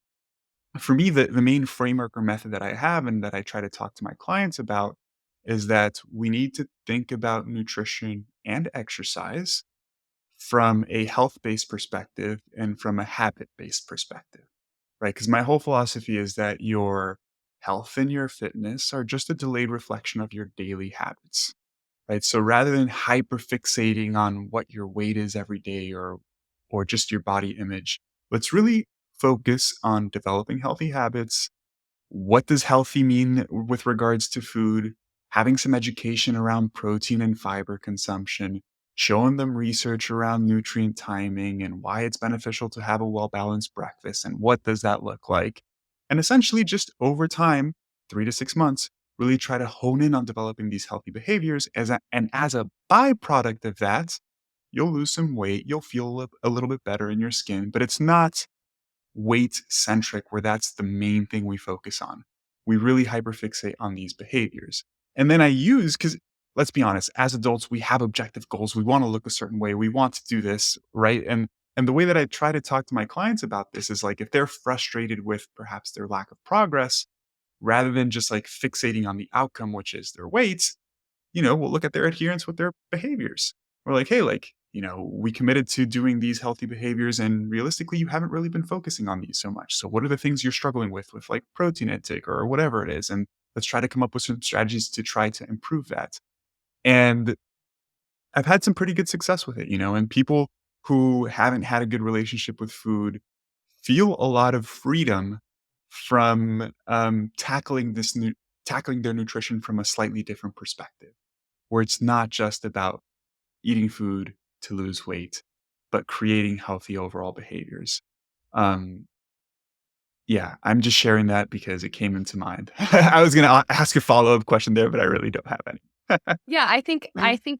Speaker 1: for me, the main framework or method that I have and that I try to talk to my clients about is that we need to think about nutrition and exercise from a health-based perspective and from a habit-based perspective, right? Because my whole philosophy is that your health and your fitness are just a delayed reflection of your daily habits, right? So rather than hyper fixating on what your weight is every day or just your body image, let's really focus on developing healthy habits. What does healthy mean with regards to food? Having some education around protein and fiber consumption, showing them research around nutrient timing and why it's beneficial to have a well-balanced breakfast and what does that look like? And essentially just over time, 3 to 6 months, really try to hone in on developing these healthy behaviors and as a byproduct of that, you'll lose some weight, you'll feel a little bit better in your skin, but it's not weight centric where that's the main thing we focus on. We really hyperfixate on these behaviors. And then I use, because let's be honest, as adults, we have objective goals. We want to look a certain way. We want to do this, right? And the way that I try to talk to my clients about this is like if they're frustrated with perhaps their lack of progress, rather than just like fixating on the outcome, which is their weight, we'll look at their adherence with their behaviors. We're like, hey, like, we committed to doing these healthy behaviors, and realistically, you haven't really been focusing on these so much. So, what are the things you're struggling with like protein intake or whatever it is? And let's try to come up with some strategies to try to improve that. And I've had some pretty good success with it, and people who haven't had a good relationship with food feel a lot of freedom from tackling their nutrition from a slightly different perspective where it's not just about eating food to lose weight, but creating healthy overall behaviors. Um, yeah, I'm just sharing that because it came into mind. I was going to ask a follow up question there, but I really don't have any.
Speaker 2: Yeah, I think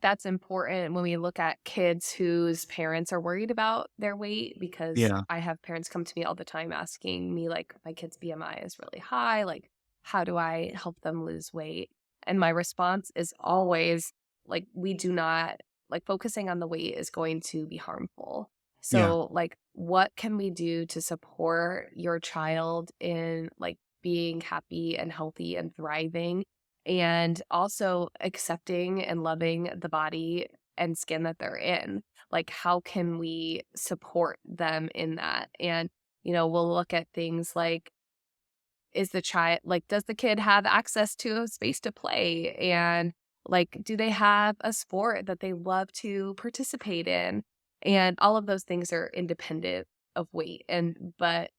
Speaker 2: that's important when we look at kids whose parents are worried about their weight because
Speaker 1: Yeah,
Speaker 2: I have parents come to me all the time asking me like my kid's BMI is really high, like how do I help them lose weight? And my response is always like we do not like focusing on the weight is going to be harmful.
Speaker 1: yeah,
Speaker 2: So like what can we do to support your child in like being happy and healthy and thriving and also accepting and loving the body and skin that they're in. Like, how can we support them in that? And, we'll look at things like, does the kid have access to a space to play? And, like, do they have a sport that they love to participate in? And all of those things are independent of weight. But,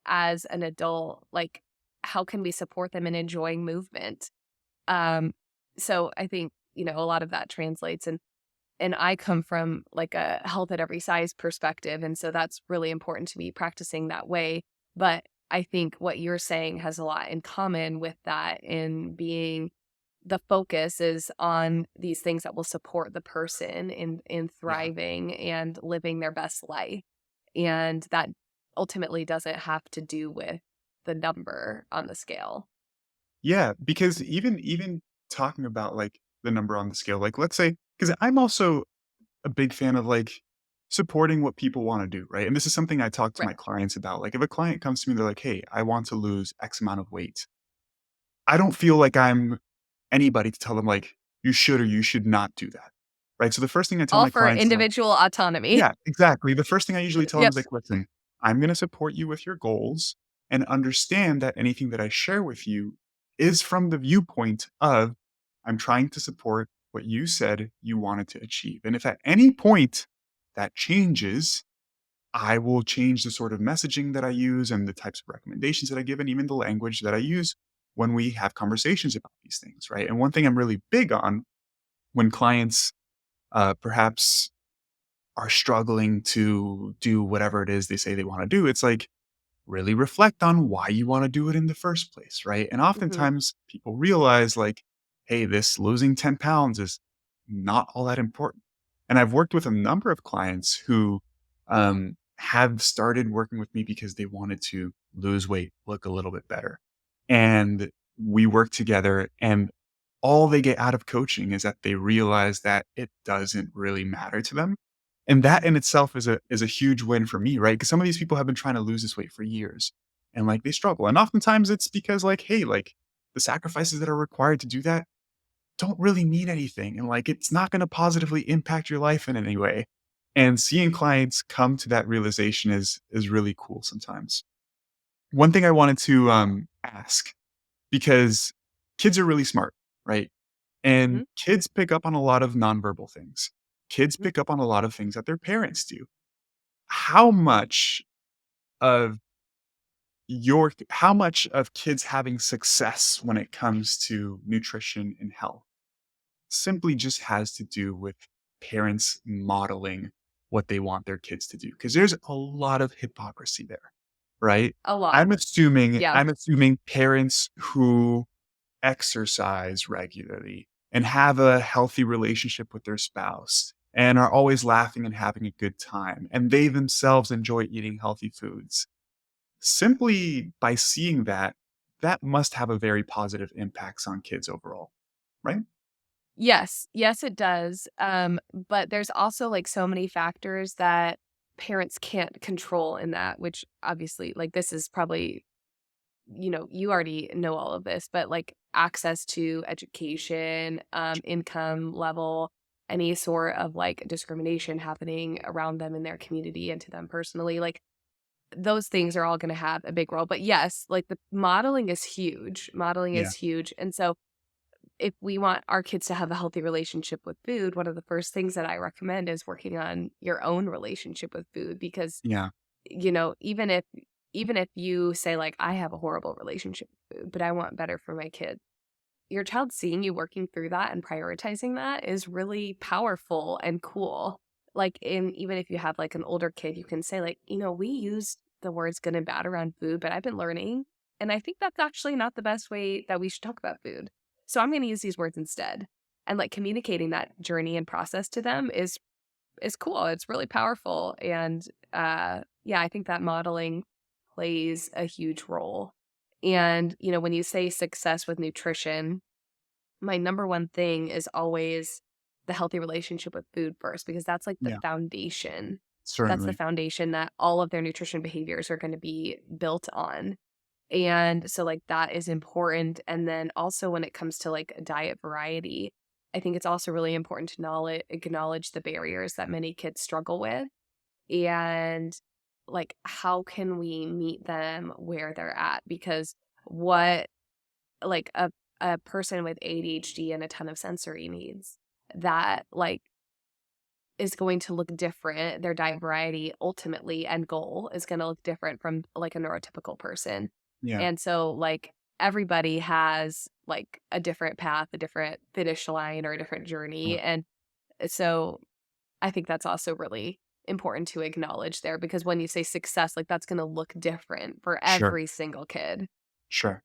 Speaker 2: as an adult, like, how can we support them in enjoying movement? Um, so I think, a lot of that translates and I come from like a health at every size perspective. And so that's really important to me practicing that way. But I think what you're saying has a lot in common with that in being the focus is on these things that will support the person in
Speaker 1: yeah.
Speaker 2: thriving and living their best life. And that ultimately doesn't have to do with the number on the scale.
Speaker 1: Yeah, because even talking about like the number on the scale, like let's say, because I'm also a big fan of like supporting what people want to do, right? And this is something I talk to
Speaker 2: Right.
Speaker 1: my clients about. Like if a client comes to me, they're like, "Hey, I want to lose X amount of weight." I don't feel like I'm anybody to tell them like, you should or you should not do that. Right. So the first thing I tell
Speaker 2: All
Speaker 1: my
Speaker 2: for
Speaker 1: clients is like,
Speaker 2: individual autonomy.
Speaker 1: yeah, exactly. The first thing I usually tell them
Speaker 2: Yep.
Speaker 1: is like, listen, I'm going to support you with your goals and understand that anything that I share with you is from the viewpoint of I'm trying to support what you said you wanted to achieve. And if at any point that changes, I will change the sort of messaging that I use and the types of recommendations that I give, and even the language that I use when we have conversations about these things. Right. And one thing I'm really big on when clients perhaps are struggling to do whatever it is they say they want to do, it's like really reflect on why you want to do it in the first place, right? And
Speaker 2: Mhm.
Speaker 1: oftentimes people realize, like, hey, this losing 10 pounds is not all that important. And I've worked with a number of clients who have started working with me because they wanted to lose weight, look a little bit better. And we work together, and all they get out of coaching is that they realize that it doesn't really matter to them. And that in itself is a huge win for me, right? Because some of these people have been trying to lose this weight for years and like they struggle. And oftentimes it's because like, hey, like the sacrifices that are required to do that don't really mean anything. And like it's not going to positively impact your life in any way. And seeing clients come to that realization is really cool sometimes. One thing I wanted to ask, because kids are really smart, right? And
Speaker 2: Mhm.
Speaker 1: kids pick up on a lot of nonverbal things. Kids
Speaker 2: Mhm.
Speaker 1: pick up on a lot of things that their parents do. How much of how much of kids having success when it comes to nutrition and health simply just has to do with parents modeling what they want their kids to do? Because there's a lot of hypocrisy there, right?
Speaker 2: A lot.
Speaker 1: I'm
Speaker 2: Yeah.
Speaker 1: assuming parents who exercise regularly and have a healthy relationship with their spouse and are always laughing and having a good time, and they themselves enjoy eating healthy foods. Simply by seeing that, that must have a very positive impacts on kids overall, right?
Speaker 2: Yes. Yes, it does. But there's also, like, so many factors that parents can't control in that, which obviously, like, this is probably you already know all of this, but, like, access to education, income level, any sort of, like, discrimination happening around them in their community and to them personally, like, those things are all gonna have a big role. But yes, like, the modeling is huge. Modeling
Speaker 1: Yeah,
Speaker 2: is huge, and so if we want our kids to have a healthy relationship with food, one of the first things that I recommend is working on your own relationship with food because,
Speaker 1: yeah,
Speaker 2: even if you say like I have a horrible relationship with food, but I want better for my kid. Your child seeing you working through that and prioritizing that is really powerful and cool. Like in even if you have like an older kid, you can say like, we use the words good and bad around food, but I've been learning and I think that's actually not the best way that we should talk about food. So I'm going to use these words instead. And like communicating that journey and process to them is cool. It's really powerful and yeah, I think that modeling plays a huge role. And, when you say success with nutrition, my number one thing is always the healthy relationship with food first, because that's like the
Speaker 1: yeah,
Speaker 2: foundation. That's the
Speaker 1: certainly.
Speaker 2: foundation that all of their nutrition behaviors are going to be built on. And so, like, that is important. And then also, when it comes to like diet variety, I think it's also really important to acknowledge the barriers that many kids struggle with and like how can we meet them where they're at because what like a person with ADHD and a ton of sensory needs that like is going to look different. Their diet variety ultimately and goal is going to look different from like a neurotypical person.
Speaker 1: Yeah,
Speaker 2: And so like everybody has like a different path, a different finish line or a different journey.
Speaker 1: sure,
Speaker 2: And so I think that's also really important to acknowledge there because when you say success, like that's going to look different for
Speaker 1: sure,
Speaker 2: every single kid.
Speaker 1: sure.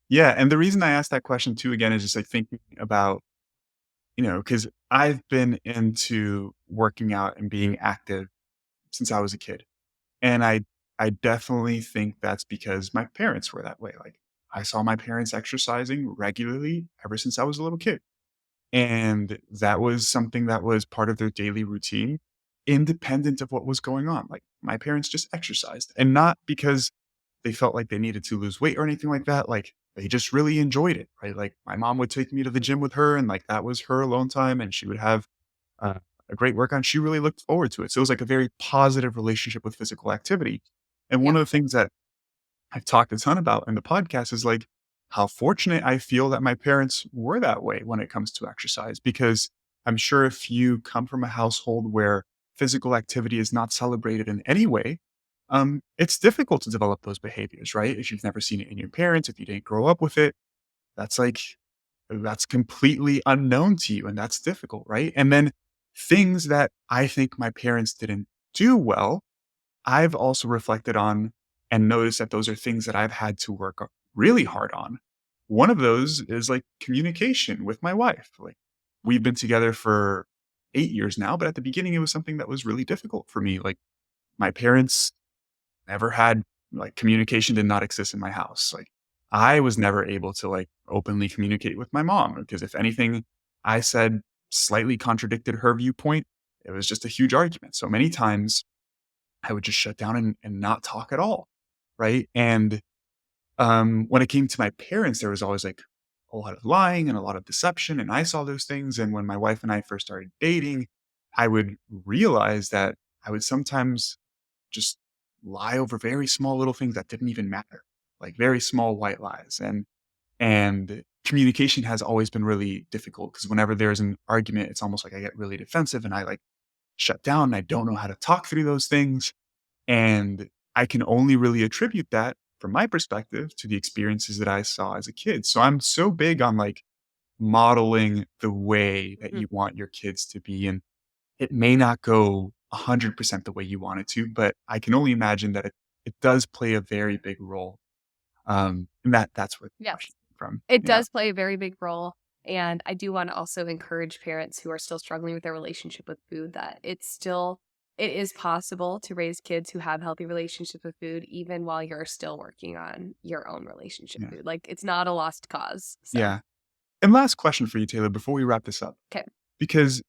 Speaker 1: Yeah, and the reason I asked that question too, again, is just like thinking about, because I've been into working out and being active since I was a kid. And I definitely think that's because my parents were that way. Like I saw my parents exercising regularly ever since I was a little kid. And that was something that was part of their daily routine, independent of what was going on. Like my parents just exercised, and not because they felt like they needed to lose weight or anything like that. Like they just really enjoyed it, right? Like my mom would take me to the gym with her and like that was her alone time and she would have uh, a great workout. She really looked forward to it. So it was like a very positive relationship with physical activity. And one
Speaker 2: Yeah.
Speaker 1: of the things that I've talked a ton about in the podcast is like how fortunate I feel that my parents were that way when it comes to exercise. Because I'm sure if you come from a household where physical activity is not celebrated in any way, it's difficult to develop those behaviors, right? If you've never seen it in your parents, if you didn't grow up with it, that's like, that's completely unknown to you. And that's difficult, right? And then things that I think my parents didn't do well, I've also reflected on and noticed that those are things that I've had to work really hard on. One of those is like communication with my wife. Like we've been together for 8 years now, but at the beginning it was something that was really difficult for me. Like my parents never had like communication did not exist in my house. Like I was never able to like openly communicate with my mom because if anything I said slightly contradicted her viewpoint, it was just a huge argument. So many times I would just shut down and not talk at all, right? And, when it came to my parents, there was always, like, a lot of lying and a lot of deception, and I saw those things, and when my wife and I first started dating, I would realize that I would sometimes just lie over very small little things that didn't even matter, like, very small white lies, and communication has always been really difficult because whenever there's an argument, it's almost like I get really defensive and I, like, shut down, and I don't know how to talk through those things, and I can only really attribute that from my perspective to the experiences that I saw as a kid. So I'm so big on like modeling the way that
Speaker 2: Mhm.
Speaker 1: you want your kids to be. And it may not go 100% the way you want it to, but I can only imagine that it does play a very big role. And that's where the
Speaker 2: Yes.
Speaker 1: question came from.
Speaker 2: It
Speaker 1: Yeah.
Speaker 2: does play a very big role, and I do wanna also encourage parents who are still struggling with their relationship with food that it is possible to raise kids who have healthy relationships with food even while you're still working on your own relationship
Speaker 1: Yeah.
Speaker 2: with food. Like, it's not a lost cause, so,
Speaker 1: Yeah. And last question for you, Taylor, before we wrap this up,
Speaker 2: 'kay.
Speaker 1: because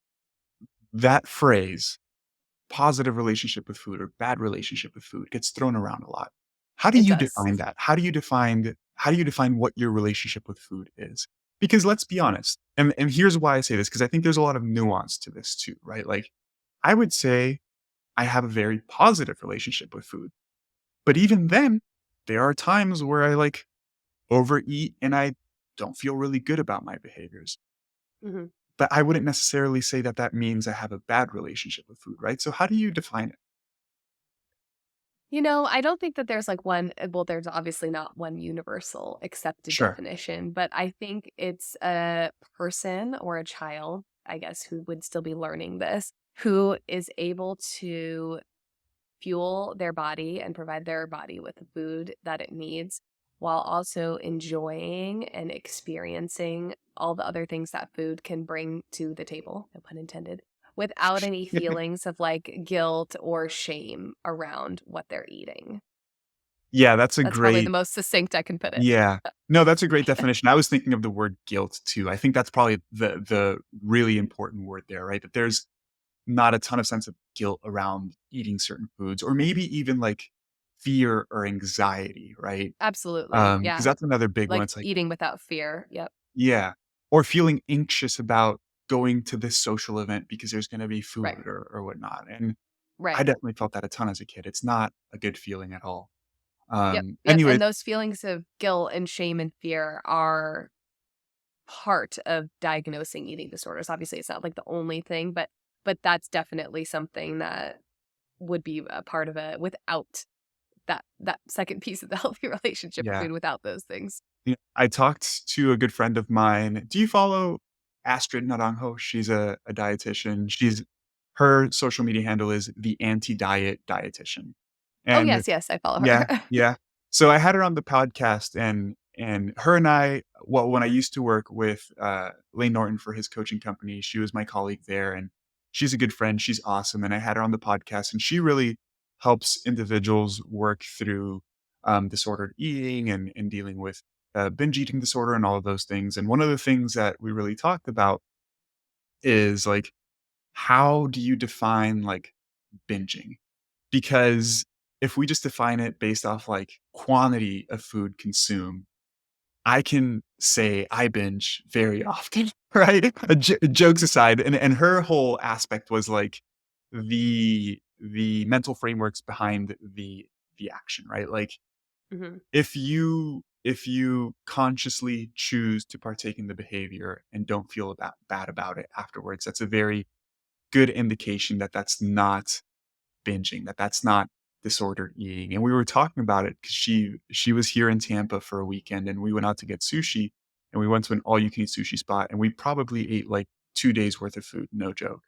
Speaker 1: that phrase positive relationship with food or bad relationship with food gets thrown around a lot. How do
Speaker 2: It
Speaker 1: you
Speaker 2: does.
Speaker 1: define that? How do you define what your relationship with food is? Because let's be honest, and here's why I say this, because I think there's a lot of nuance to this too, right? Like I would say I have a very positive relationship with food. But even then, there are times where I like overeat and I don't feel really good about my behaviors.
Speaker 2: Mhm.
Speaker 1: But I wouldn't necessarily say that that means I have a bad relationship with food, right? So how do you define it?
Speaker 2: You know, I don't think that there's like one well, there's obviously not one universal accepted
Speaker 1: Sure.
Speaker 2: definition, but I think it's a person or a child, I guess, who would still be learning this, who is able to fuel their body and provide their body with the food that it needs while also enjoying and experiencing all the other things that food can bring to the table, no pun intended, without any feelings of like guilt or shame around what they're eating.
Speaker 1: Yeah, that's a
Speaker 2: That's probably the
Speaker 1: great
Speaker 2: most succinct I can put it.
Speaker 1: yeah. No, that's a great definition. I was thinking of the word guilt too. I think that's probably the really important word there, right? That there's not a ton of sense of guilt around eating certain foods or maybe even like fear or anxiety, right?
Speaker 2: Absolutely.
Speaker 1: Because
Speaker 2: Yeah.
Speaker 1: that's another big one.
Speaker 2: Like
Speaker 1: It's like,
Speaker 2: eating without fear. Yep.
Speaker 1: yeah. Or feeling anxious about going to this social event because there's gonna be
Speaker 2: Right.
Speaker 1: food or whatnot. And I
Speaker 2: Right.
Speaker 1: definitely felt that a ton as a kid. It's not a good feeling at all.
Speaker 2: Yep. Yep.
Speaker 1: Anyways,
Speaker 2: And those feelings of guilt and shame and fear are part of diagnosing eating disorders. Obviously, it's not like the only thing, but that's definitely something that would be a part of it without that second piece of the healthy relationship with
Speaker 1: yeah.
Speaker 2: food without those things.
Speaker 1: Yeah, I talked to a good friend of mine. Do you follow Astrid Naranjo? She's a dietitian. Her social media handle is the anti-diet dietitian.
Speaker 2: Oh,
Speaker 1: And
Speaker 2: yes, yes, I follow
Speaker 1: yeah,
Speaker 2: her.
Speaker 1: yeah. So I had her on the podcast and her and I well, when I used to work with Lane Norton for his coaching company, she was my colleague there and she's a good friend. She's awesome. And I had her on the podcast and she really helps individuals work through disordered eating and dealing with binge eating disorder and all of those things. And one of the things that we really talked about is like, how do you define like binging? Because if we just define it based off like quantity of food consumed, I can say I binge very often, right? Jokes aside, and her whole aspect was like the mental frameworks behind the action, right? Like
Speaker 2: Mhm.
Speaker 1: if you consciously choose to partake in the behavior and don't feel bad about it afterwards, that's a very good indication that that's not binging, that that's not disordered eating. And we were talking about it because she was here in Tampa for a weekend, and we went out to get sushi, and we went to an all you can eat sushi spot, and we probably ate like 2 days worth of food, no joke.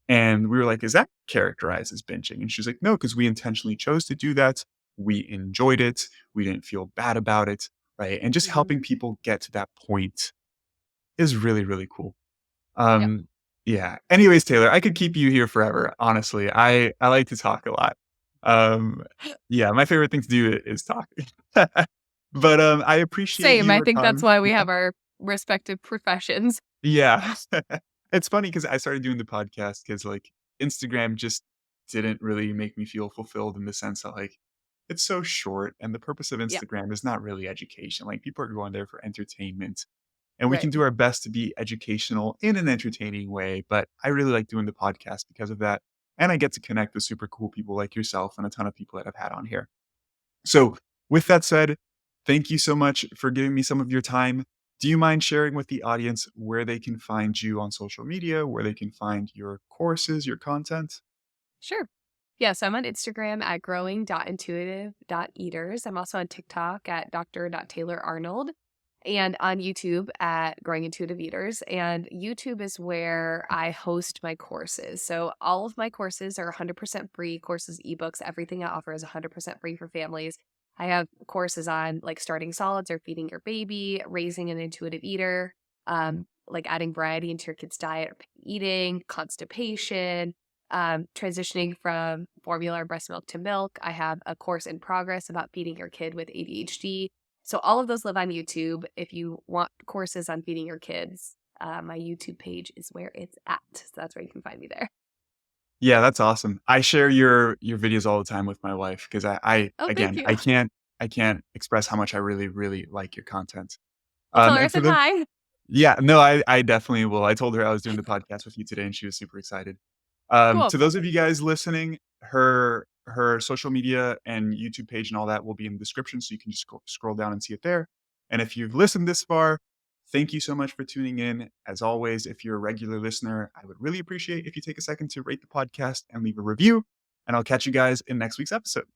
Speaker 1: And we were like, is that characterized as binging? And she's like, no, because we intentionally chose to do that. We enjoyed it. We didn't feel bad about it. Right. And just
Speaker 2: Mhm.
Speaker 1: helping people get to that point is really, really cool.
Speaker 2: Yep.
Speaker 1: Um, yeah. Anyways, Taylor, I could keep you here forever. Honestly, I like to talk a lot. Um, yeah, my favorite thing to do is talk. But I appreciate
Speaker 2: Same, I
Speaker 1: your
Speaker 2: think that's
Speaker 1: time.
Speaker 2: why we
Speaker 1: Yeah.
Speaker 2: have our respective professions.
Speaker 1: Yeah. It's funny because I started doing the podcast because like Instagram just didn't really make me feel fulfilled in the sense that like it's so short and the purpose of
Speaker 2: Yeah,
Speaker 1: Instagram is not really education. Like people are going there for entertainment, and we
Speaker 2: right.
Speaker 1: can do our best to be educational in an entertaining way. But I really like doing the podcast because of that. And I get to connect with super cool people like yourself and a ton of people that I've had on here. So, with that said, thank you so much for giving me some of your time. Do you mind sharing with the audience where they can find you on social media, where they can find your courses, your content?
Speaker 2: Sure. Yes, I'm on Instagram at growing.intuitive.eaters. I'm also on TikTok at Dr.Taylor Arnold and on YouTube at Growing Intuitive Eaters. And YouTube is where I host my courses. So all of my courses are 100% free courses, ebooks, everything I offer is 100% free for families. I have courses on like starting solids or feeding your baby, raising an intuitive eater, like adding variety into your kid's diet, or eating, constipation, transitioning from formula or breast milk to milk. I have a course in progress about feeding your kid with ADHD. So all of those live on YouTube. If you want courses on feeding your kids, my YouTube page is where it's at. So that's where you can find me there.
Speaker 1: Yeah, that's awesome. I share your videos all the time with my wife because I
Speaker 2: Oh, thank
Speaker 1: again,
Speaker 2: you.
Speaker 1: I can't express how much I really, really like your content.
Speaker 2: Well, tell her I
Speaker 1: And for
Speaker 2: said
Speaker 1: the
Speaker 2: hi.
Speaker 1: Yeah, no, I definitely will. I told her I was doing the podcast with you today, and she was super excited.
Speaker 2: Cool.
Speaker 1: To those of you guys listening, her social media and YouTube page and all that will be in the description, so you can just scroll down and see it there. And if you've listened this far, thank you so much for tuning in. As always, if you're a regular listener, I would really appreciate if you take a second to rate the podcast and leave a review. And I'll catch you guys in next week's episode.